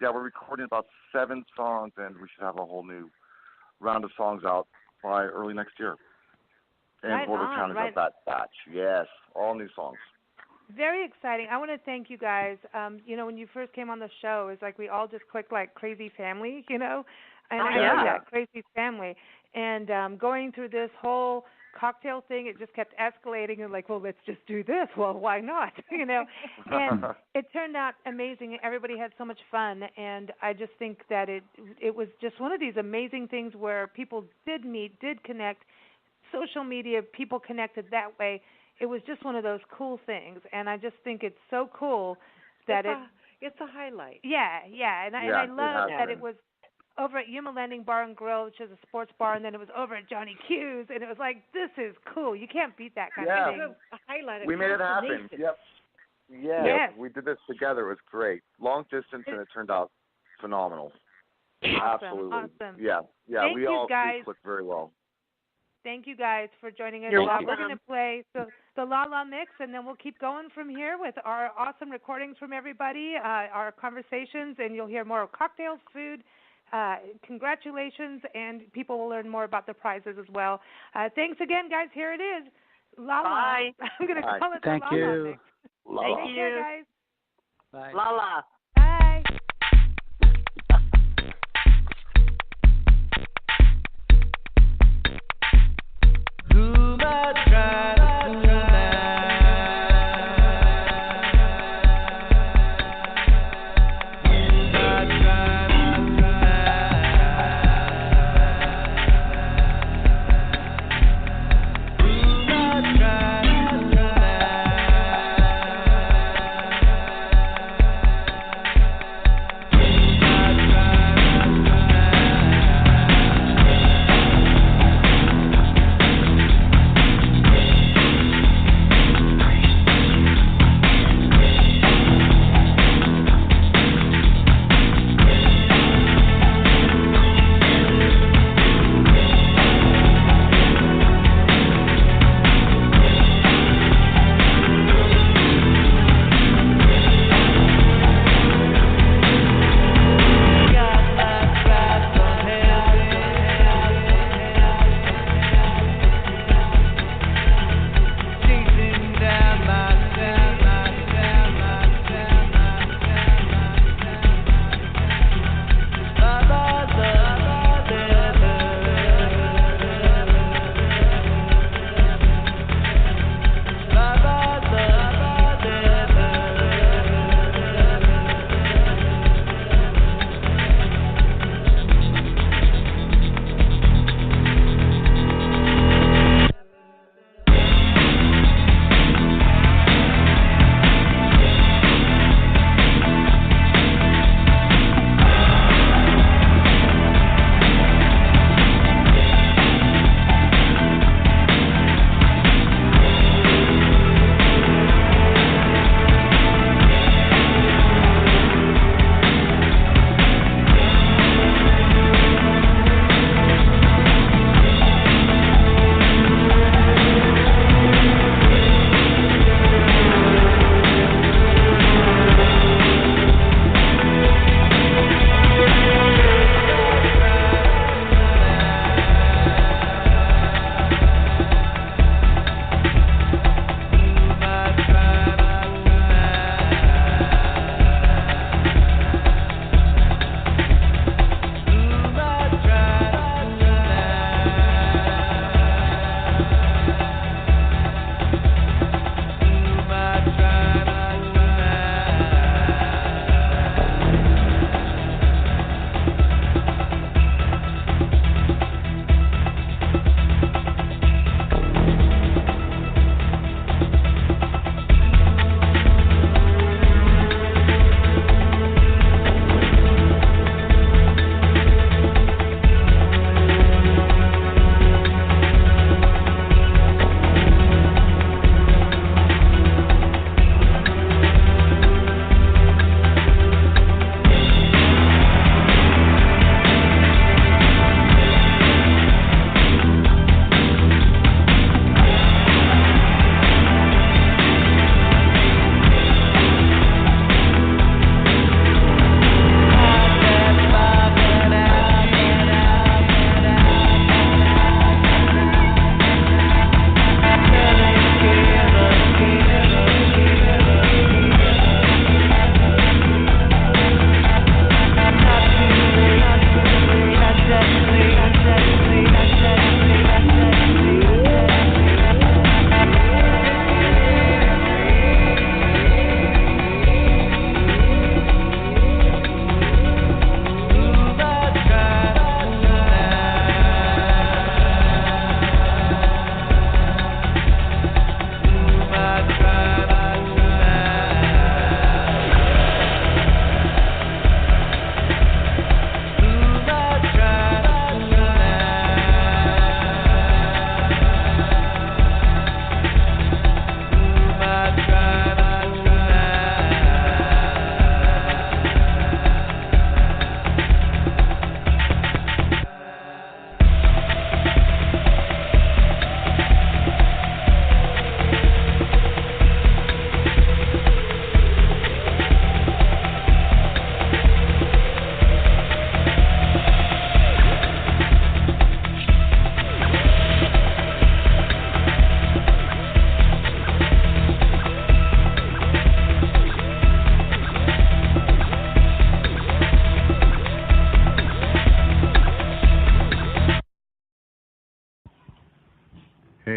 We're recording about 7 songs, and we should have a whole new round of songs out by early next year. And Border Town is of that batch. Yes, all new songs. Very exciting. I want to thank you guys. When you first came on the show, it's like we all just clicked like crazy family, and I know that, crazy family. And going through this whole cocktail thing, it just kept escalating and like, well, let's just do this. Well, why not? And it turned out amazing. Everybody had so much fun, and I just think that it was just one of these amazing things where people did meet, did connect. Social media, people connected that way. It was just one of those cool things, and I just think it's so cool that it's a highlight. Yeah, and I love that it was over at Yuma Landing Bar and Grill, which is a sports bar, and then it was over at Johnny Q's, and it was like, this is cool. You can't beat that kind of thing. A highlight. We made it happen. Yep. Yeah. Yes. We did this together. It was great. Long distance, and it turned out phenomenal. Awesome. Absolutely. Awesome. Yeah. Thank we all guys. clicked very well. Thank you guys for joining us. You're We're going to play the La La Mix, and then we'll keep going from here with our awesome recordings from everybody, our conversations, and you'll hear more of cocktails, food. Congratulations, and people will learn more about the prizes as well. Thanks again, guys. Here it is. La La. Bye. I'm going to call it Thank the La La you. Mix. Thank you. Care, guys. Bye. La La. Bye.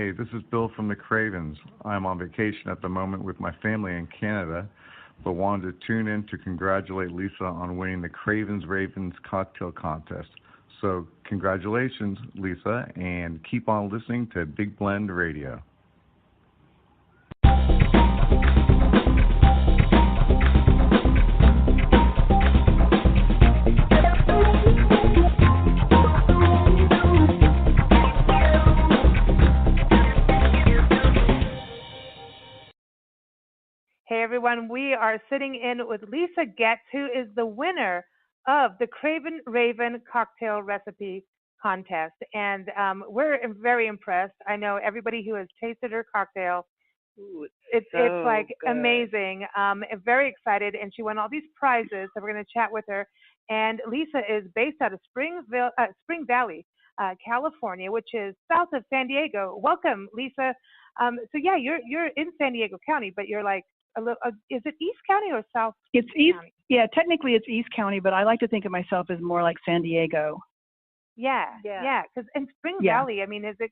Hey, this is Bill from the Cravens. I'm on vacation at the moment with my family in Canada, but wanted to tune in to congratulate Lisa on winning the Craven-Raven-Cocktail contest. So congratulations, Lisa, and keep on listening to Big Blend Radio. Hey everyone, we are sitting in with Lisa Getz, who is the winner of the Craven-Raven-Cocktail recipe contest. And we're very impressed. I know everybody who has tasted her cocktail, it's like good. Amazing. Very excited, and she won all these prizes, so we're going to chat with her. And Lisa is based out of Spring Valley, California, which is south of San Diego. Welcome, Lisa. So yeah, you're in San Diego County, but you're like, is it East County or South? It's East. County? Yeah, technically it's East County, but I like to think of myself as more like San Diego. Yeah. Because in Spring Valley, I mean, is it?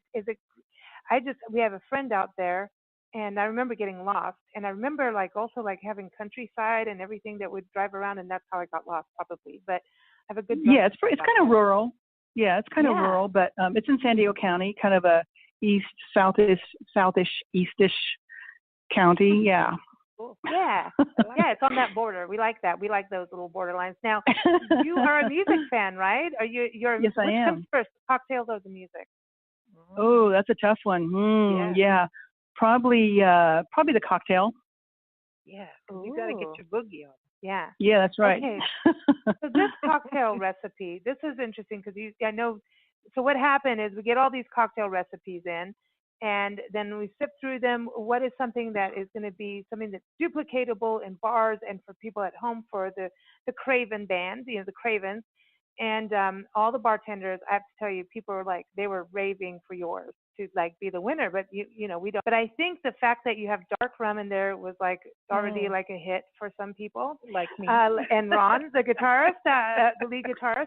We have a friend out there, and I remember getting lost, and I remember also having countryside and everything that would drive around, and that's how I got lost probably. But I have a good. Yeah, it's kind of rural. Yeah, it's kind of rural, but it's in San Diego County, kind of a southish, eastish county. Yeah. Cool. Yeah, it's on that border. We like that. We like those little borderlines. Now, you are a music fan, right? You're yes, I am. Which comes first, the cocktails or the music? Oh, that's a tough one. Yeah. Probably the cocktail. Yeah, you got to get your boogie on. Yeah. Yeah, that's right. Okay. So this cocktail recipe, this is interesting because I know. So what happened is we get all these cocktail recipes in. And then we sift through them. What is something that is going to be something that's duplicatable in bars and for people at home for the Craven-band, the Cravens. And all the bartenders, I have to tell you, people were they were raving for yours to be the winner. But we don't. But I think the fact that you have dark rum in there was already a hit for some people. Like me. And Ron, the guitarist, the lead guitarist.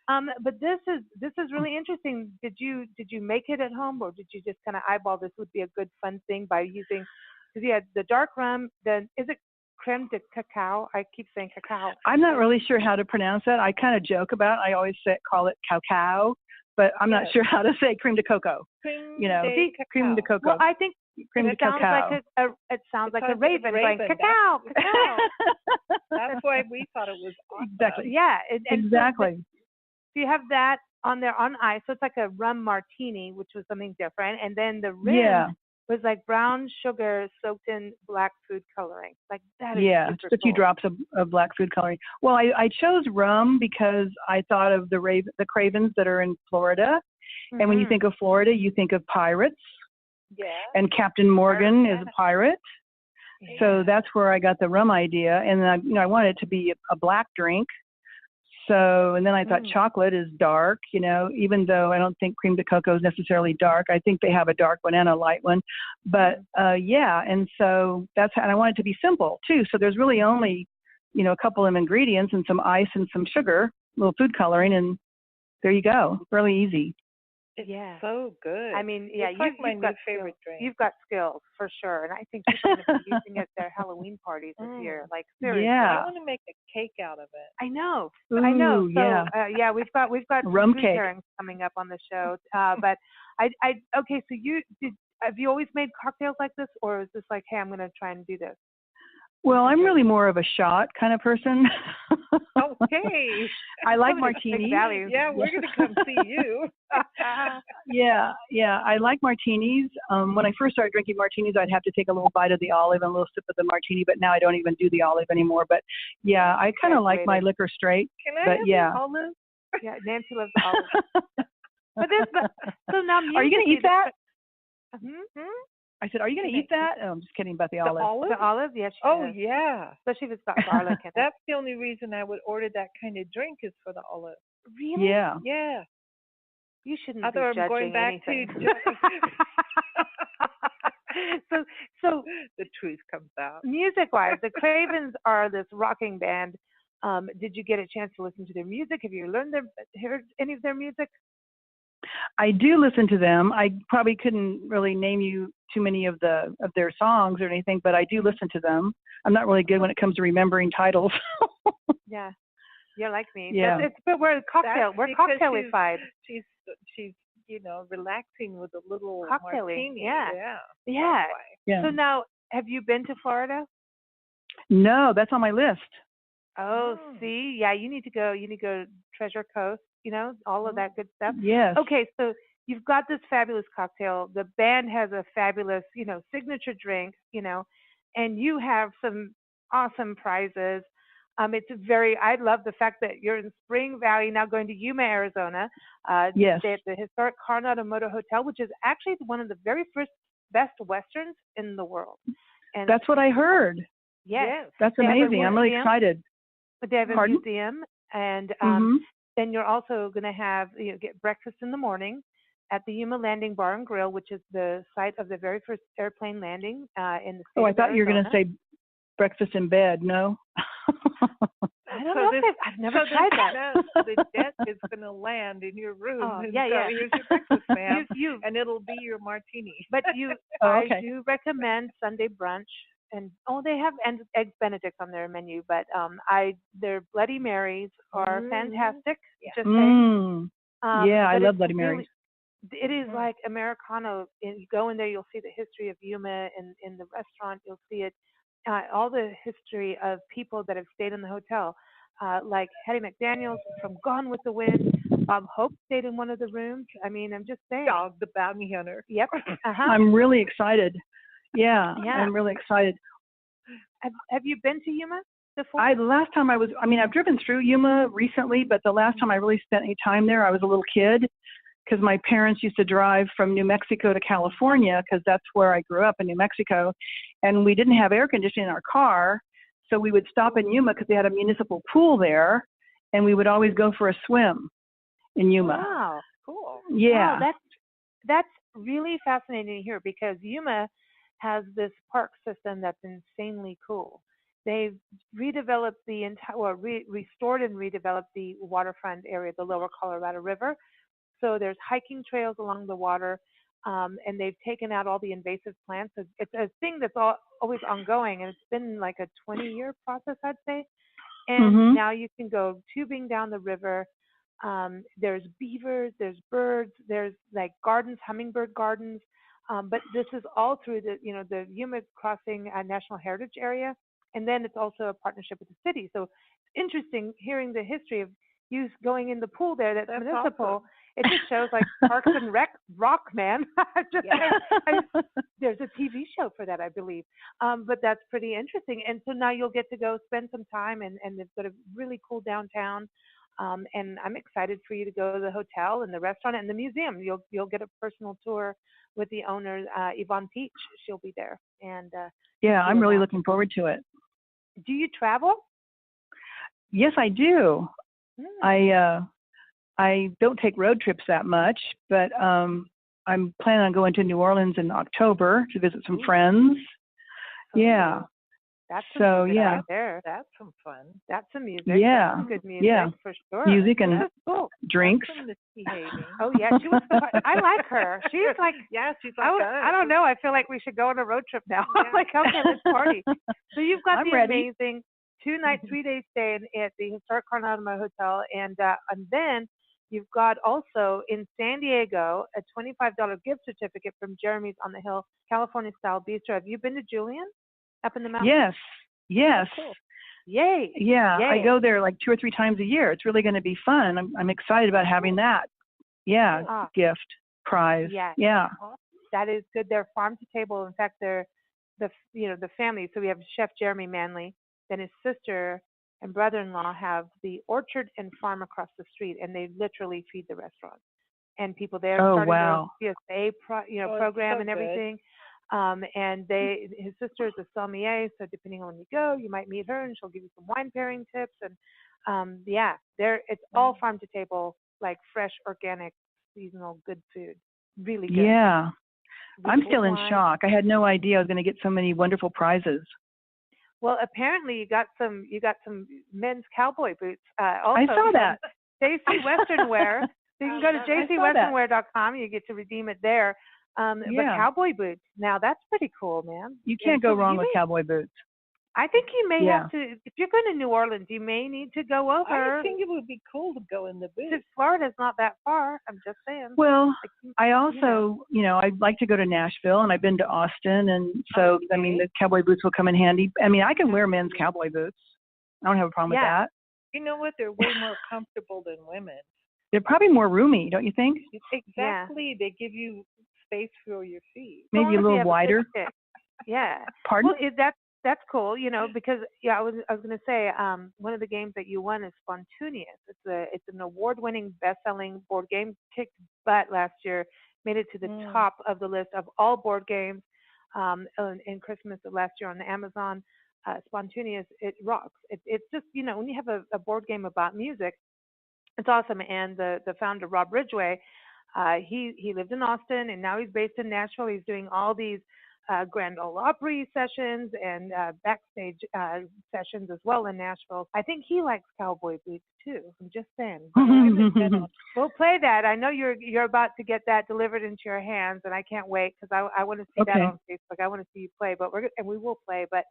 But this is really interesting. Did you make it at home, or did you just kind of eyeball this would be a good fun thing by using? Because you had the dark rum. Then is it creme de cacao? I keep saying cacao. I'm not really sure how to pronounce that. I kind of joke about it. I always call it cacao, but I'm not sure how to say creme de cocoa. Creme de cocoa. Well, I think it sounds like a raven going cacao. That's why we thought it was awesome. Exactly. Yeah. Exactly. So you have that on there on ice. So it's like a rum martini, which was something different. And then the rim was brown sugar soaked in black food coloring. That is just a few drops of black food coloring. Well, I chose rum because I thought of the Cravens that are in Florida. Mm-hmm. And when you think of Florida, you think of pirates. Yeah. And Captain Morgan is a pirate. Yeah. So that's where I got the rum idea. And I wanted it to be a black drink. So, and then I thought chocolate is dark, even though I don't think creme de cocoa is necessarily dark. I think they have a dark one and a light one. But, and so and I want it to be simple, too. So there's really only, a couple of ingredients and some ice and some sugar, a little food coloring, and there you go. Really easy. It's so good. I mean, it's my new favorite drink. You've got skills for sure, and I think people are going to be using it at their Halloween parties this year. Seriously. Yeah. I want to make a cake out of it. I know. Ooh, I know. So, yeah. We've got rum food cake pairings coming up on the show. But okay. So have you always made cocktails like this, or is this hey, I'm going to try and do this? Well, I'm really more of a shot kind of person. Okay. I like martinis. Yeah, we're going to come see you. Yeah. I like martinis. When I first started drinking martinis, I'd have to take a little bite of the olive and a little sip of the martini, but now I don't even do the olive anymore. But yeah, I kind of like my liquor straight. Can I have the olive? Yeah, Nancy loves olive. So now are you going to eat that? Mm-hmm. I said, are you going to eat that? Oh, I'm just kidding about the olive. The olive? Yes. Yeah. Especially if it's got garlic in it. That's the only reason I would order that kind of drink is for the olive. Really? Yeah. Yeah. You shouldn't be judging I'm going back anything. To so the truth comes out. Music-wise, the Cravens are this rocking band. Did you get a chance to listen to their music? Have you heard any of their music? I do listen to them. I probably couldn't really name you too many of their songs or anything, but I do listen to them. I'm not really good when it comes to remembering titles. Yeah, you're like me. Yeah, but we're cocktailified. She's relaxing with a little cocktail martini. Yeah. So now, have you been to Florida? No, that's on my list. Oh, see, yeah, you need to go. You need to go to Treasure Coast. All of that good stuff. Yes. Okay, so you've got this fabulous cocktail. The band has a fabulous, signature drink. And you have some awesome prizes. I love the fact that you're in Spring Valley now, going to Yuma, Arizona. Yes. At the historic Coronado Motor Hotel, which is actually one of the very first Best Westerns in the world. And that's what I heard. Yes. That's amazing. I'm really excited. They have a museum, and then you're also going to have get breakfast in the morning at the Yuma Landing Bar and Grill, which is the site of the very first airplane landing in the state I thought you were going to say breakfast in bed. No. I don't know. I've never tried that. The jet is going to land in your room. Oh, and yeah. Here's your breakfast, ma'am. And it'll be your martini. But I do recommend Sunday brunch. And they have eggs Benedict on their menu, but their Bloody Marys are fantastic. Just saying. I love Bloody Marys. It is like Americano. You go in there, you'll see the history of Yuma, and in the restaurant, you'll see it. All the history of people that have stayed in the hotel, like Hattie McDaniels from Gone with the Wind. Bob Hope stayed in one of the rooms. I mean, I'm just saying. Dog, the bounty hunter. Yep. I'm really excited. Yeah, I'm really excited. Have you been to Yuma before? Last time I've driven through Yuma recently, but the last time I really spent any time there, I was a little kid, because my parents used to drive from New Mexico to California, because that's where I grew up, in New Mexico, and we didn't have air conditioning in our car, so we would stop in Yuma because they had a municipal pool there, and we would always go for a swim in Yuma. Wow, cool. Yeah. Wow, that's really fascinating to hear, because Yuma has this park system that's insanely cool. They've redeveloped restored and redeveloped the waterfront area, the lower Colorado River. So there's hiking trails along the water, and they've taken out all the invasive plants. So it's a thing that's always ongoing, and it's been like a 20-year process, I'd say. And now you can go tubing down the river. There's beavers, there's birds, there's like gardens, hummingbird gardens. But this is all through the Yuma Crossing National Heritage Area, and then it's also a partnership with the city. So it's interesting hearing the history of you going in the pool there. That's municipal. Awesome. It just shows like Parks and Rock, man. There's a TV show for that, I believe. But that's pretty interesting. And so now you'll get to go spend some time, and they've got a really cool downtown. And I'm excited for you to go to the hotel and the restaurant and the museum. You'll get a personal tour with the owner, Yvonne Peach. She'll be there. And I'm really looking forward to it. Do you travel? Yes, I do. I don't take road trips that much, but I'm planning on going to New Orleans in October to visit some friends. Yeah. That's some music right there. That's some fun. That's some music. Yeah. That's some good music for sure. Music and drinks. Oh yeah, she was. I like her. She's like. She's like. I don't know. I feel like we should go on a road trip now. Like, okay, let's party. So you've got the amazing 2-night, 3-day stay at the historic Coronado Hotel, and then you've got also in San Diego a $25 gift certificate from Jeremy's on the Hill California Style Bistro. Have you been to Julian? Up in the mountains? Yes. Oh, cool. Yay. Yeah, Yay. I go there like 2 or 3 times a year. It's really going to be fun. I'm excited about having that. Yeah, gift, prize. Yeah. That is good. They're farm to table. In fact, they're the family. So we have Chef Jeremy Manley, then his sister and brother-in-law have the orchard and farm across the street, and they literally feed the restaurant. And people there starting their CSA program and everything. And his sister is a sommelier, so depending on when you go, you might meet her, and she'll give you some wine pairing tips. And it's all farm to table, like fresh, organic, seasonal, good food. Really good. Yeah, I'm still in shock. I had no idea I was going to get so many wonderful prizes. Well, apparently you got some men's cowboy boots. Also I saw that. Stacy Western wear So you can go to jcwesternwear.com. You get to redeem it there. But cowboy boots, now that's pretty cool, man. You can't go wrong with cowboy boots. I think you may have to, if you're going to New Orleans, you may need to go over. I think it would be cool to go in the boots. Florida's not that far. I'm just saying. Well, I also, I'd like to go to Nashville, and I've been to Austin, and so, I mean, the cowboy boots will come in handy. I mean, I can wear men's cowboy boots. I don't have a problem with that. You know what? They're way more comfortable than women. They're probably more roomy, don't you think? Exactly. They give you space for your feet. Maybe a little wider. Yeah. Pardon? Well, that's cool, because I was going to say one of the games that you won is Spontaneous. It's an award-winning, best-selling board game. Kicked butt last year, made it to the top of the list of all board games in Christmas of last year on Amazon. Spontaneous, it rocks. It's just when you have a board game about music, it's awesome. And the founder Rob Ridgway, he lived in Austin and now he's based in Nashville. He's doing all these Grand Ole Opry sessions and backstage sessions as well in Nashville. I think he likes cowboy boots too. I'm just saying. We'll play that. I know you're about to get that delivered into your hands, and I can't wait because I want to see that on Facebook. I want to see you play, and we will play. But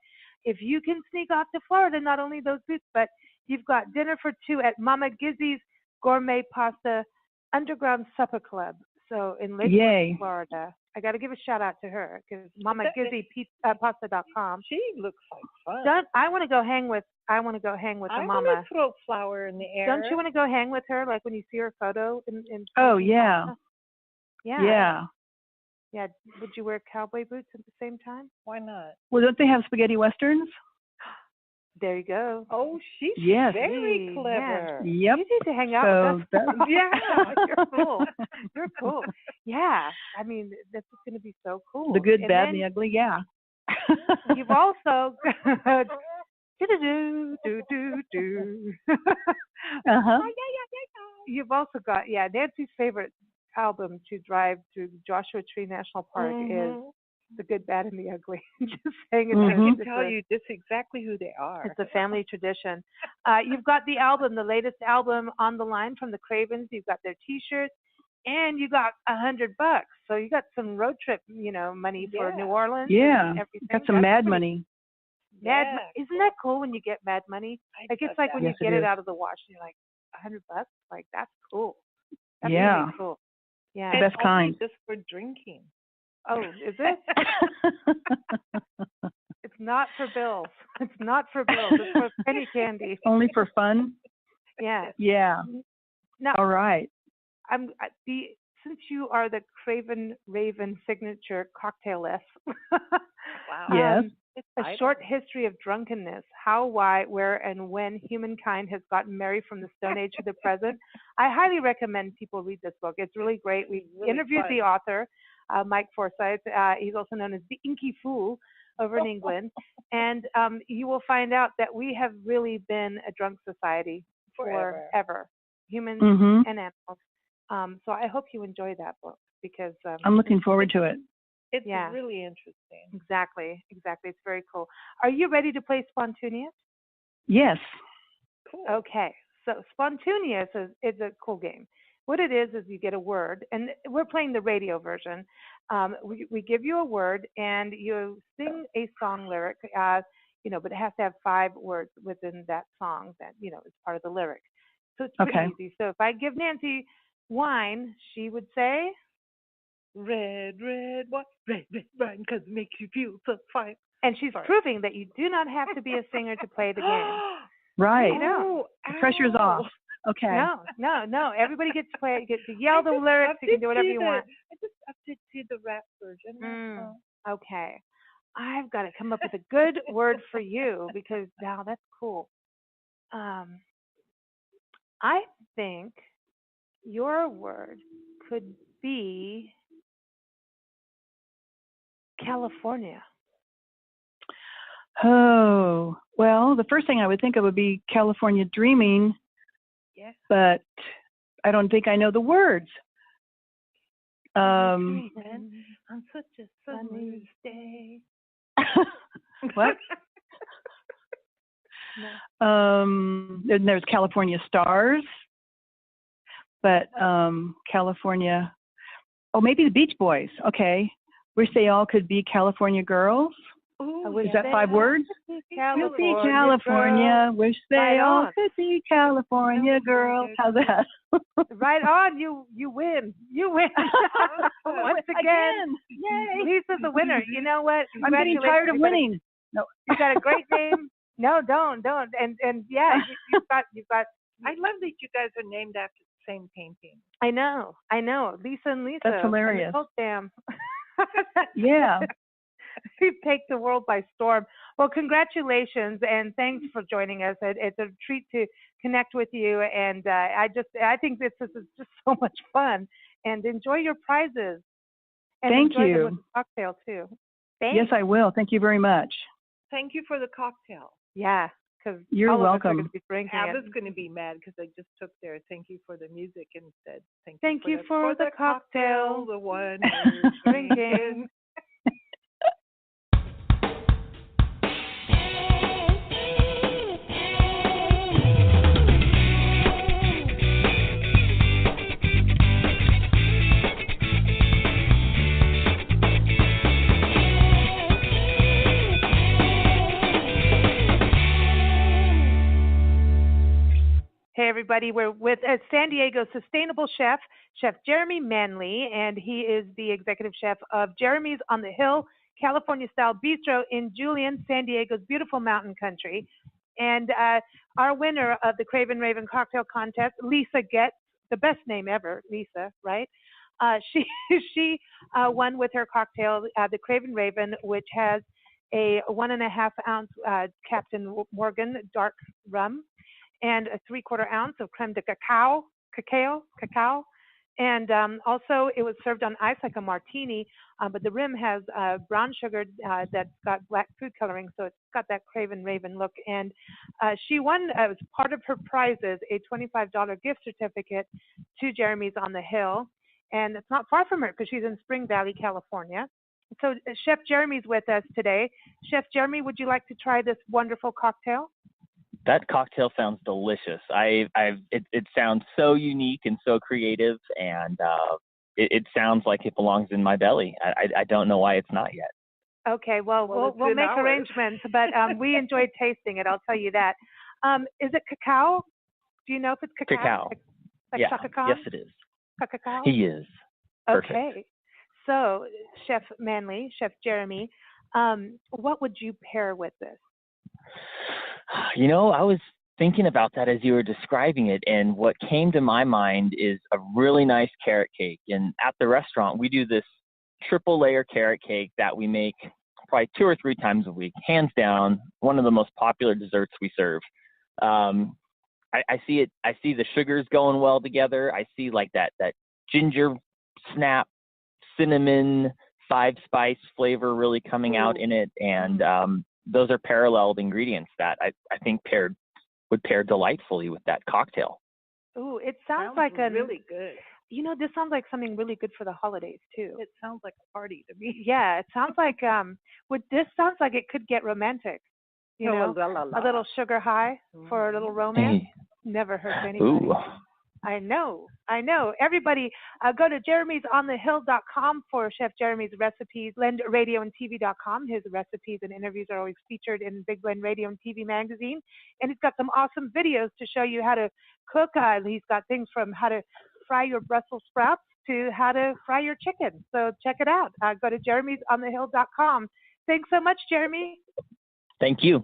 if you can sneak off to Florida, not only those boots, but you've got dinner for two at Mama Gizzy's Gourmet Pasta Underground Supper Club. So in Lakeland, Florida. I got to give a shout out to her because MamaGizzyPasta.com. She looks like fun. I want to go hang with the mama. I want to throw flour in the air. Don't you want to go hang with her, like when you see her photo? Oh yeah. Yeah. Would you wear cowboy boots at the same time? Why not? Well, don't they have spaghetti westerns? There you go. Oh, she's very clever. Yeah. Yep. You need to hang out with us. You're cool. You're cool. Yeah. I mean, this is going to be so cool. The good, bad, and the ugly, yeah. You've also You've also got Nancy's favorite album to drive through Joshua Tree National Park is The Good, Bad, and the Ugly. Just saying it. I can tell you just exactly who they are. It's a family tradition. You've got the album, the latest album on the line from the Cravens. You've got their T-shirts, and you got $100. So you got some road trip, money for New Orleans. Yeah, and everything. Got some mad money. Isn't that cool when you get mad money? Like it's like when you get it out of the wash, and you're like $100. Like that's cool. That's really cool. Yeah, the best kind. Just for drinking. Oh, is it? It's not for bills. It's not for bills. It's for penny candy. Only for fun? Yeah. Yeah. Now, all right. Since you are the Craven-Raven signature cocktailess. Wow. Yes. A short history of drunkenness, how, why, where, and when humankind has gotten merry from the Stone Age to the present. I highly recommend people read this book. It's really great. We interviewed the author, Mike Forsyth. He's also known as the Inky Fool over in England. And you will find out that we have really been a drunk society forever, humans and animals. So I hope you enjoy that book because I'm looking forward to it. It's really interesting. Exactly. It's very cool. Are you ready to play Spontaneous? Yes. Cool. Okay. So Spontaneous is a cool game. What it is you get a word, and we're playing the radio version. We give you a word, and you sing a song lyric, but it has to have 5 words within that song that, is part of the lyric. So it's pretty easy. So if I give Nancy wine, she would say... Red, red wine, because it makes you feel so fine. And she's proving that you do not have to be a singer to play the game. Right. No. The pressure's off. Okay. No. Everybody gets to play. Get to yell the lyrics. You can do whatever you want. I just have to see the rap version. Okay. I've got to come up with a good word for you because now that's cool. I think your word could be California. Oh, well, the first thing I would think of would be California Dreaming. Yeah. But I don't think I know the words. On such a summer's day. What? Then there's California Stars. but California. Oh, maybe the Beach Boys. Okay. Wish they all could be California girls. Ooh, is that 5 words? California. Wish they all could be California girls. How's that? Right on. You win. You win. Once again. Yay. Lisa's the winner. You know what? I'm getting tired of winning. No. You got a great name. No, don't. And yeah, you've got. I love that you guys are named after the same painting. I know. Lisa and Lisa. That's hilarious. Damn. Yeah. You've taken the world by storm. Well, congratulations and thanks for joining us. It's a treat to connect with you, and I think this is just so much fun. And enjoy your prizes. And Thank enjoy you. The cocktail too. Thanks. Yes, I will. Thank you very much. Thank you for the cocktail. Yeah, because you're welcome. Abba's going to be mad because I just took their thank you for the music instead. Thank you for the cocktail. The one drinking. Hey, everybody. We're with San Diego sustainable chef, Chef Jeremy Manley, and he is the executive chef of Jeremy's on the Hill, California-style bistro in Julian, San Diego's beautiful mountain country. And our winner of the Craven-Raven-Cocktail Contest, Lisa Getz, the best name ever, Lisa, right? She won with her cocktail, the Craven Raven, which has a 1.5 ounce Captain Morgan dark rum, and a 3/4 ounce of creme de cacao, and also it was served on ice like a martini, but the rim has brown sugar that's got black food coloring, so it's got that Craven Raven look. And she won, as part of her prizes, a $25 gift certificate to Jeremy's on the Hill, and it's not far from her because she's in Spring Valley, California. So Chef Jeremy's with us today. Chef Jeremy, would you like to try this wonderful cocktail? That cocktail sounds delicious. It sounds so unique and so creative, and it sounds like it belongs in my belly. I don't know why it's not yet. Okay, well we'll make arrangements, but we enjoyed tasting it. I'll tell you that. Is it cacao? Do you know if it's cacao? Cacao. Like yeah. Cacao? Yes, it is. Cacao? He is. Perfect. Okay. So, Chef Manley, Chef Jeremy, what would you pair with this? You know, I was thinking about that as you were describing it, and what came to my mind is a really nice carrot cake. And at the restaurant, we do this triple layer carrot cake that we make probably 2 or 3 times a week. Hands down, one of the most popular desserts we serve. I see it. I see the sugars going well together. I see like that ginger snap, cinnamon, 5-spice flavor really coming out in it, and those are paralleled ingredients that I think would pair delightfully with that cocktail. Ooh, it sounds like really good. You know, this sounds like something really good for the holidays too. It sounds like a party to me. Yeah, it sounds like this sounds like it could get romantic. You know, a little sugar high for a little romance. Never hurts anybody. Ooh. I know. Everybody, go to jeremysonthehill.com for Chef Jeremy's recipes, blendradioandtv.com. His recipes and interviews are always featured in Big Blend Radio and TV magazine. And he's got some awesome videos to show you how to cook. He's got things from how to fry your Brussels sprouts to how to fry your chicken. So check it out. Go to jeremysonthehill.com. Thanks so much, Jeremy. Thank you.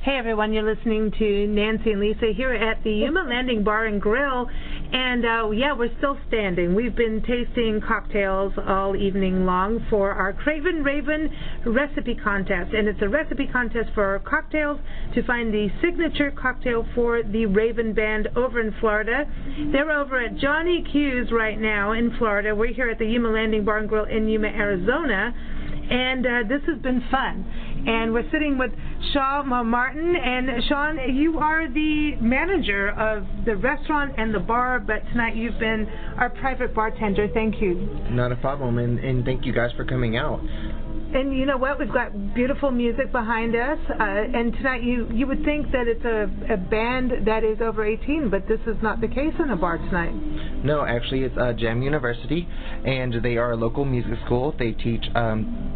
Hey everyone, you're listening to Nancy and Lisa here at the Yuma Landing Bar and Grill, And, we're still standing. We've been tasting cocktails all evening long for our Craven-Raven recipe contest. And it's a recipe contest for cocktails to find the signature cocktail for the Raven Band over in Florida. They're over at Johnny Q's right now in Florida. We're here at the Yuma Landing Bar and Grill in Yuma, Arizona. And this has been fun. And we're sitting with Shawn Martin. And Shawn, you are the manager of the restaurant and the bar, but tonight you've been our private bartender. Thank you. Not a problem, and thank you guys for coming out. And you know what? We've got beautiful music behind us. And tonight you would think that it's a band that is over 18, but this is not the case in a bar tonight. No, actually it's Jam University, and they are a local music school. They teach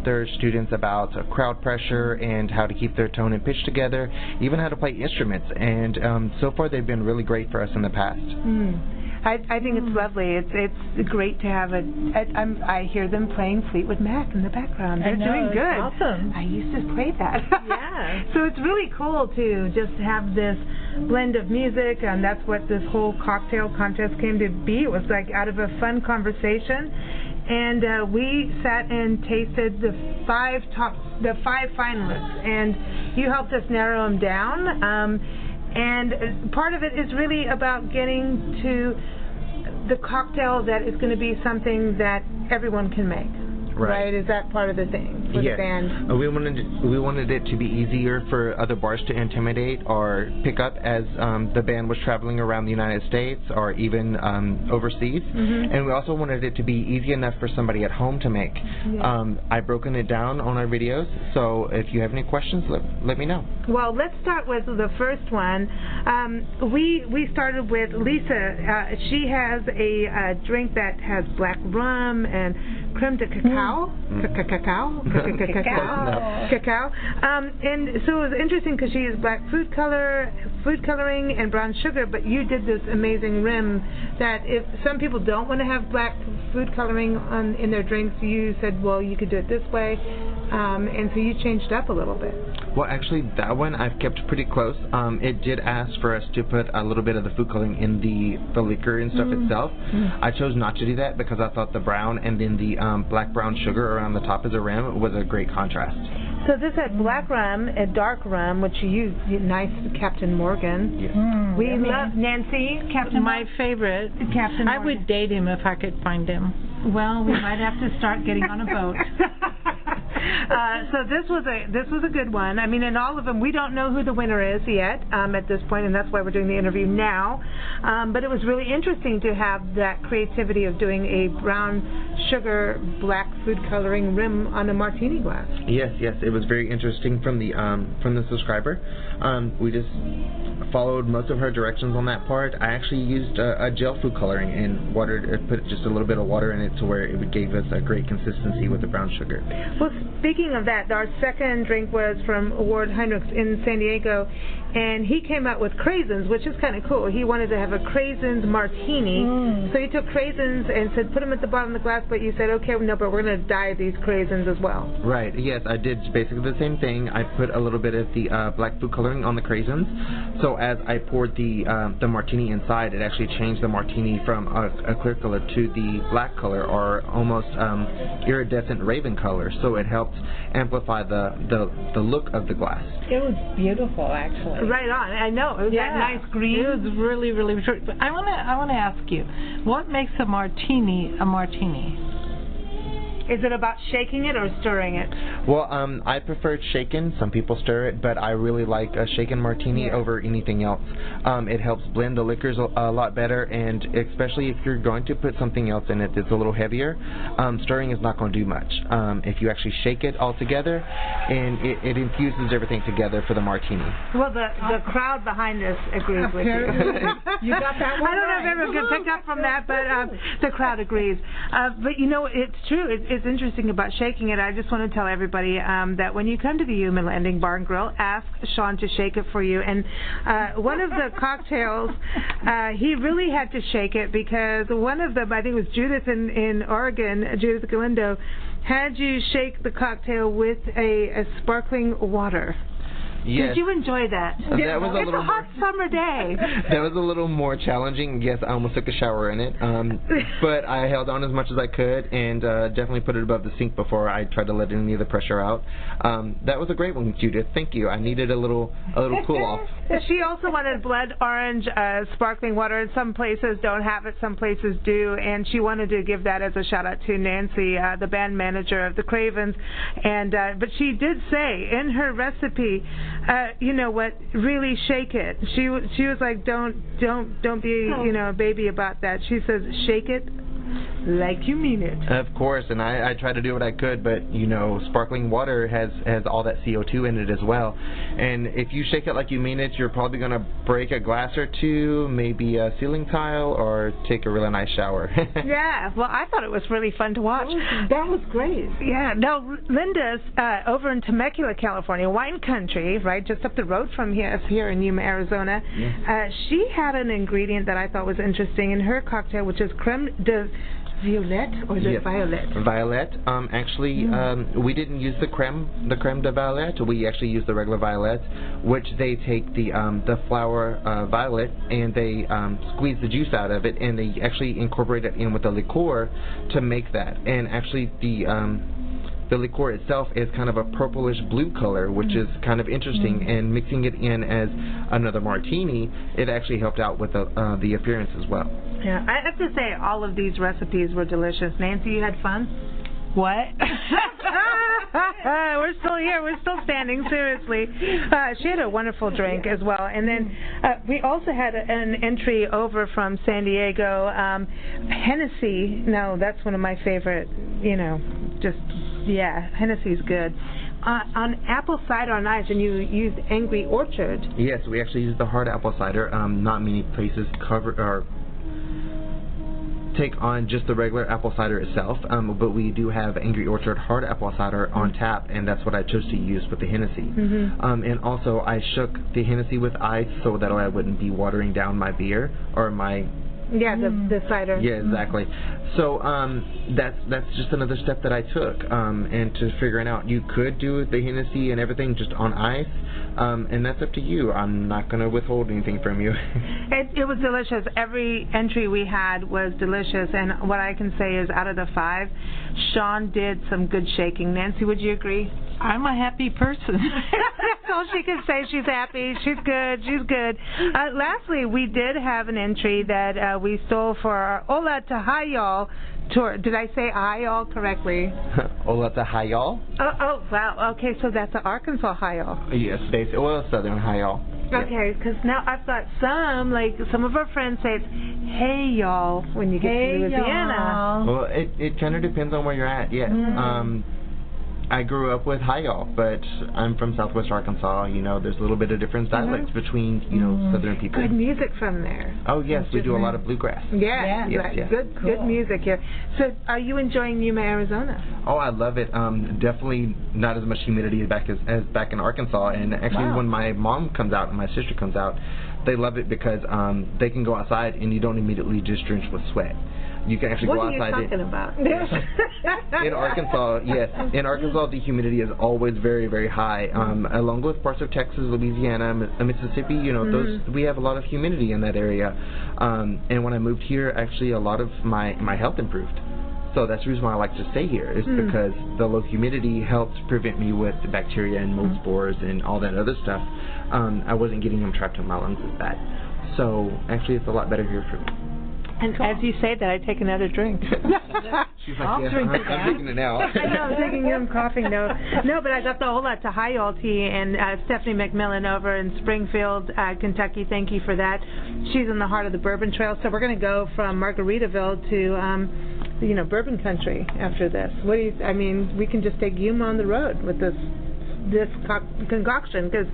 their students about crowd pressure and how to keep their tone and pitch together, even how to play instruments. And so far they've been really great for us in the past. I think it's lovely. It's great to have I hear them playing Fleetwood Mac in the background. They're doing good. Awesome. I used to play that. Yeah. So it's really cool to just have this blend of music, and that's what this whole cocktail contest came to be. It was like out of a fun conversation. And we sat and tasted the five finalists, and you helped us narrow them down. And part of it is really about getting to the cocktail that is going to be something that everyone can make. Right? Is that part of the thing for the band? We wanted it to be easier for other bars to intimidate or pick up as the band was traveling around the United States or even overseas. And we also wanted it to be easy enough for somebody at home to make. I've broken it down on our videos, so if you have any questions, let me know. Well, let's start with the first one. We started with Lisa. She has a drink that has black rum and creme de cacao. Cacao. And so it was interesting because she used black food coloring, and brown sugar, but you did this amazing rim that if some people don't want to have black food coloring in their drinks, you said, well, you could do it this way. And so you changed up a little bit. Well, actually, that one I've kept pretty close. It did ask for us to put a little bit of the food coloring in the liquor and stuff itself. I chose not to do that because I thought the brown and then the black brown sugar around the top as a rim was a great contrast. So this had black rum and dark rum, which you used. Nice, Captain Morgan. Yes. We love Nancy, Captain. My favorite. Captain Morgan. I would date him if I could find him. Well, we might have to start getting on a boat. So this was a good one. I mean, in all of them, we don't know who the winner is yet at this point, and that's why we're doing the interview now. But it was really interesting to have that creativity of doing a brown sugar, black food coloring rim on a martini glass. Yes, it was very interesting from the subscriber. We just followed most of her directions on that part. I actually used a gel food coloring and put just a little bit of water in it to where it gave us a great consistency with the brown sugar. Well, speaking of that, our second drink was from Ward Heinrichs in San Diego, and he came out with craisins, which is kind of cool. He wanted to have a craisins martini, so he took craisins and said put them at the bottom of the glass, but you said, okay, no, but we're going to dye these craisins as well. Right, yes, I did basically the same thing. I put a little bit of the black food coloring on the craisins, so as I poured the martini inside, it actually changed the martini from a clear color to the black color, or almost iridescent raven color, so it helped amplify the look of the glass. It was beautiful, actually. Right on. I know. It was that nice green. It was really, really short. But I want to ask you, what makes a martini a martini? Is it about shaking it or stirring it? Well, I prefer shaken. Some people stir it, but I really like a shaken martini over anything else. It helps blend the liquors a lot better, and especially if you're going to put something else in it that's a little heavier, stirring is not going to do much. If you actually shake it all together, and it infuses everything together for the martini. Well, the crowd behind us agrees with you. You got that one. I don't know if everyone can pick up from that, but the crowd agrees. But you know, it's true. It's interesting about shaking it. I just want to tell everybody that when you come to the Yuma Landing Bar and Grill, ask Shawn to shake it for you. And one of the cocktails, he really had to shake it because one of them, I think it was Judith in Oregon, Judith Galindo, had you shake the cocktail with a sparkling water. Yes. Did you enjoy that? That was it's a hot summer day. That was a little more challenging. Yes, I almost took a shower in it, but I held on as much as I could and definitely put it above the sink before I tried to let any of the pressure out. That was a great one, Judith. Thank you. I needed a little cool off. She also wanted blood orange sparkling water, and some places don't have it, some places do, and she wanted to give that as a shout out to Nancy, the band manager of the Cravens, and but she did say in her recipe, you know what, really shake it. She was like, don't be a baby about that. She says shake it like you mean it. Of course, and I try to do what I could, but sparkling water has all that CO2 in it as well. And if you shake it like you mean it, you're probably going to break a glass or two, maybe a ceiling tile, or take a really nice shower. Yeah, well, I thought it was really fun to watch. That was great. Yeah, no, Linda's over in Temecula, California, wine country, right, just up the road from here in Yuma, Arizona. Yeah. She had an ingredient that I thought was interesting in her cocktail, which is creme de Violette, or is it Violet? Violet. Actually, we didn't use the creme de Violette. We actually used the regular Violet, which they take the flower violet and they squeeze the juice out of it, and they actually incorporate it in with the liqueur to make that. And actually, the liqueur itself is kind of a purplish blue color, which is kind of interesting. And mixing it in as another martini, it actually helped out with the appearance as well. Yeah, I have to say all of these recipes were delicious. Nancy, you had fun? What? We're still here. We're still standing, seriously. She had a wonderful drink as well. And then we also had an entry over from San Diego. Hennessy. No, that's one of my favorite, Hennessy's good. On apple cider on ice, and you used Angry Orchard. Yes, we actually used the hard apple cider. Not many places cover or take on just the regular apple cider itself, but we do have Angry Orchard hard apple cider on tap, and that's what I chose to use with the Hennessy. And also I shook the Hennessy with ice so that I wouldn't be watering down my beer or my the cider. Yeah, exactly. So that's just another step that I took, and to figuring out you could do the Hennessy and everything just on ice, and that's up to you. I'm not going to withhold anything from you. It was delicious. Every entry we had was delicious, and what I can say is out of the 5, Shawn did some good shaking. Nancy, would you agree? I'm a happy person. That's all she can say. She's happy. She's good. She's good. Lastly, we did have an entry that we stole for our Hola to Hi Y'all tour. Did I say Hi Y'all correctly? Hola to Hi Y'all? Oh, wow. Okay, so that's the Arkansas Hi Y'all. Yes, basically. Well, Southern Hi Y'all. Okay, because now I've got some of our friends say it's hey y'all when you get to Louisiana. Well, it kind of depends on where you're at, yes. I grew up with hi y'all, but I'm from Southwest Arkansas. There's a little bit of different dialects between, Southern people. Good music from there. Oh, yes, we do a lot of bluegrass. Yeah. Good music here. So are you enjoying Yuma, Arizona? Oh, I love it. Definitely not as much humidity as back in Arkansas. And actually, when my mom comes out and my sister comes out, they love it because they can go outside and you don't immediately just drench with sweat. You can actually go outside. What are you talking about? In Arkansas, yes. In Arkansas, the humidity is always very, very high. Along with parts of Texas, Louisiana, Mississippi, those we have a lot of humidity in that area. And when I moved here, actually, a lot of my health improved. So that's the reason why I like to stay here, is because the low humidity helps prevent me with the bacteria and mold spores and all that other stuff. I wasn't getting them trapped in my lungs with that. So actually, it's a lot better here for me. And as you say that, I take another drink. She's like, I'm drinking it now. I know, I'm drinking it, I'm coughing. No, but I got the Hola to Hi Y'all tea, and Stephanie McMillan over in Springfield, Kentucky, thank you for that. She's in the heart of the Bourbon Trail, so we're going to go from Margaritaville to, Bourbon Country after this. We can just take Yuma on the road with this concoction, because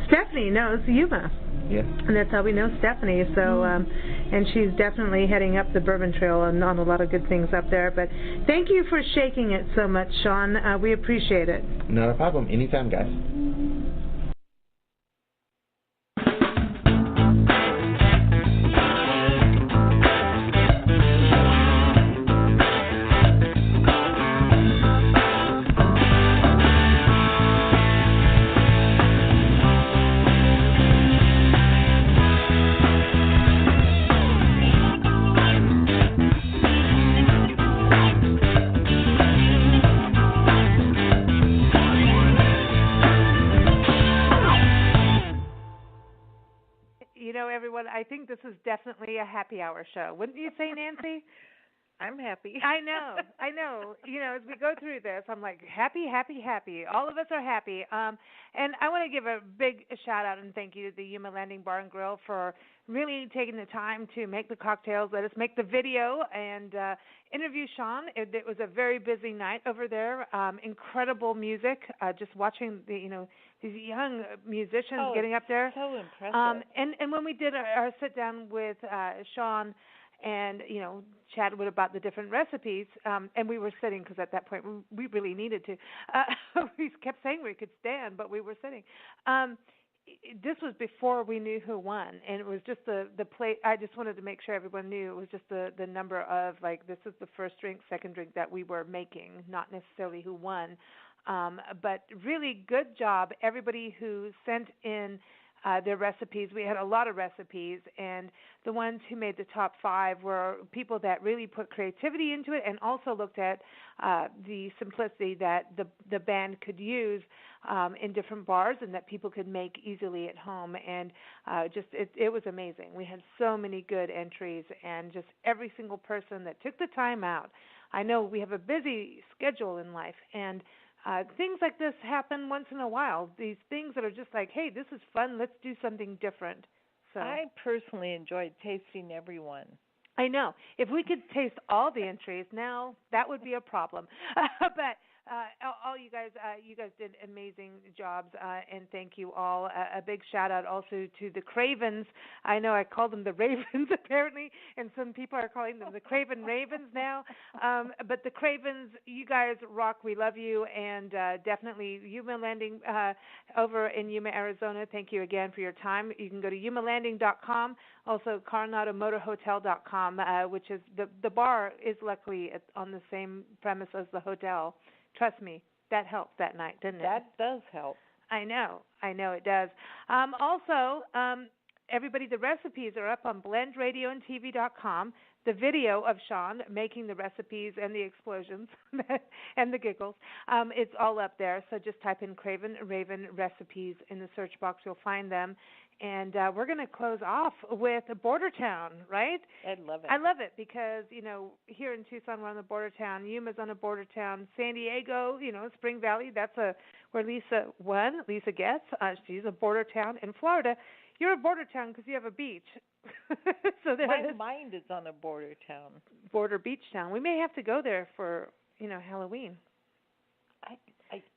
Stephanie knows Yuma. Yes. And that's how we know Stephanie. So, and she's definitely heading up the Bourbon Trail and on a lot of good things up there. But thank you for shaking it so much, Shawn. We appreciate it. Not a problem. Anytime, guys. everyone, I think this is definitely a happy hour show. Wouldn't you say, Nancy? I'm happy. I know. As we go through this, I'm like, happy, happy, happy. All of us are happy. And I want to give a big shout-out and thank you to the Yuma Landing Bar and Grill for really taking the time to make the cocktails, let us make the video, and interview Shawn. It was a very busy night over there. Incredible music. Just watching these young musicians getting up there. So impressive. And when we did our sit-down with Shawn, and chatted about the different recipes, and we were sitting because at that point we really needed to. We kept saying we could stand, but we were sitting. This was before we knew who won, and it was just the plate. I just wanted to make sure everyone knew it was just the number of, like, this is the first drink, second drink that we were making, not necessarily who won. But really good job, everybody who sent in their recipes. We had a lot of recipes, and the ones who made the top 5 were people that really put creativity into it and also looked at the simplicity that the band could use in different bars and that people could make easily at home. And it was amazing. We had so many good entries, and just every single person that took the time out. I know we have a busy schedule in life, and things like this happen once in a while. These things that are just like, hey, this is fun. Let's do something different. So I personally enjoyed tasting everyone. I know. If we could taste all the entries now, that would be a problem. But all you guys did amazing jobs, and thank you all. A big shout out also to the Cravens. I know I called them the Ravens apparently, and some people are calling them the Craven-Ravens now. But the Cravens, you guys rock. We love you, and definitely Yuma Landing over in Yuma, Arizona. Thank you again for your time. You can go to yumalanding.com, also coronadomotorhotel.com, which is the bar is luckily on the same premise as the hotel. Trust me, that helped that night, didn't it? That does help. I know it does. Also, everybody, the recipes are up on blendradioandtv.com. The video of Shawn making the recipes and the explosions and the giggles, it's all up there. So just type in Craven Raven recipes in the search box. You'll find them. And we're going to close off with Border Town, right? I love it. I love it because, here in Tucson, we're on the border town. Yuma's on a border town. San Diego, Spring Valley, that's where Lisa won. Lisa Getz, she's a border town. In Florida, you're a border town because you have a beach. So my mind is on a border town. Border beach town. We may have to go there for, Halloween.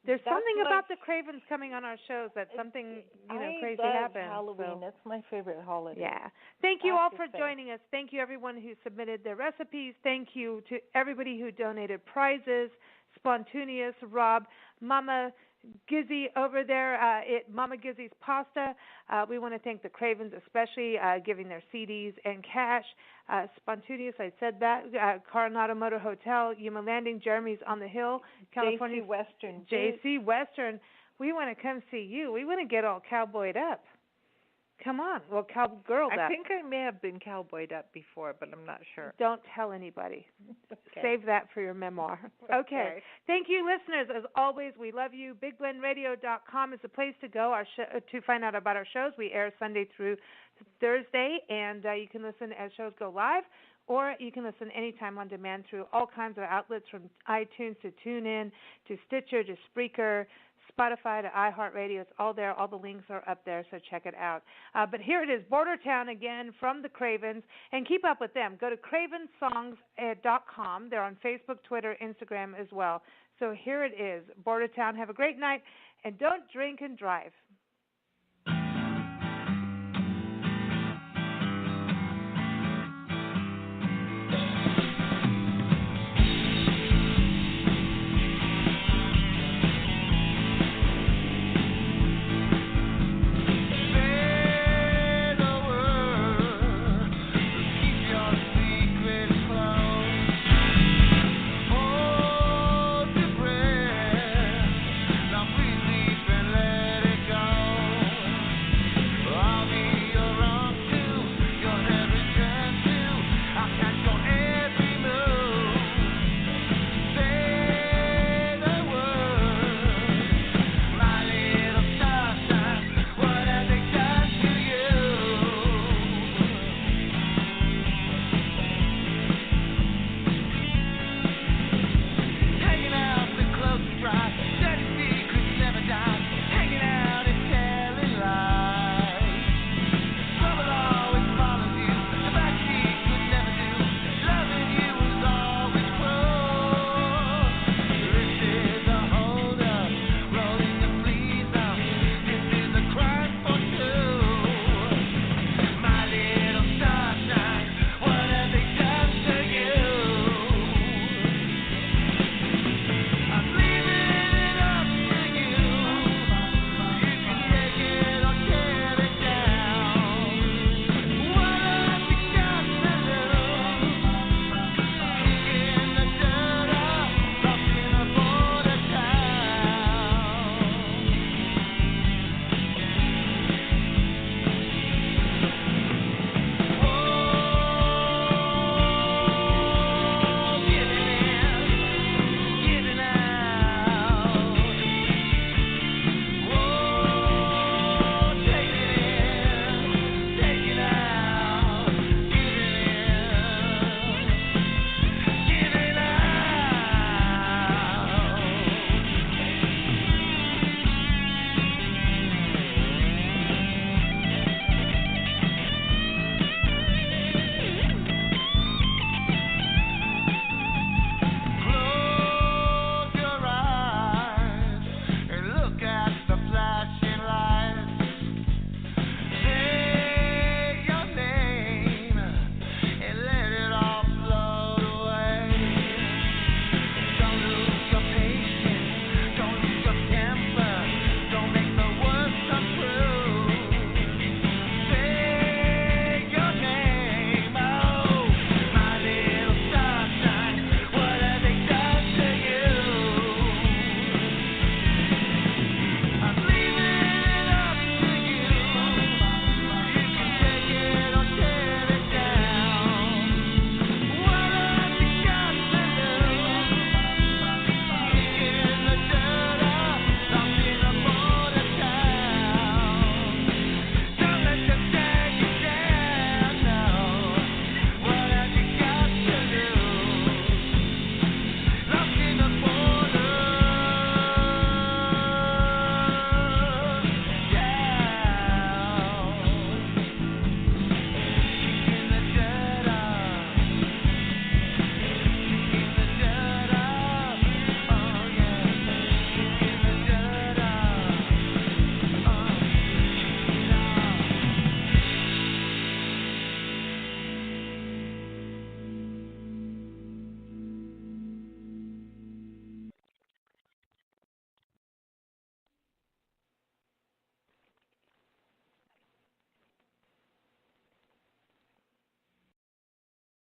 There's something about the Cravens coming on our shows that something, crazy happens. Halloween. So. That's my favorite holiday. Yeah. Thank you all for joining us. Thank you, everyone who submitted their recipes. Thank you to everybody who donated prizes. Spontaneous, Rob, Mama Gizzy over there at Mama Gizzy's Pasta. We want to thank the Cravens especially, giving their CDs and cash. Spontaneous, I said that. Coronado Motor Hotel, Yuma Landing, Jeremy's on the Hill, California. JC Western. We want to come see you. We want to get all cowboyed up. Come on. Well, cowgirled up. I think I may have been cowboyed up before, but I'm not sure. Don't tell anybody. Okay. Save that for your memoir. Okay. Thank you, listeners. As always, we love you. BigBlendRadio.com is the place to go to find out about our shows. We air Sunday through Thursday, and you can listen as shows go live, or you can listen anytime on demand through all kinds of outlets from iTunes to TuneIn to Stitcher to Spreaker, Spotify to iHeartRadio. It's all there. All the links are up there, so check it out. But here it is, Border Town again from the Cravens, and keep up with them. Go to cravensongs.com. They're on Facebook, Twitter, Instagram as well. So here it is, Border Town. Have a great night, and don't drink and drive.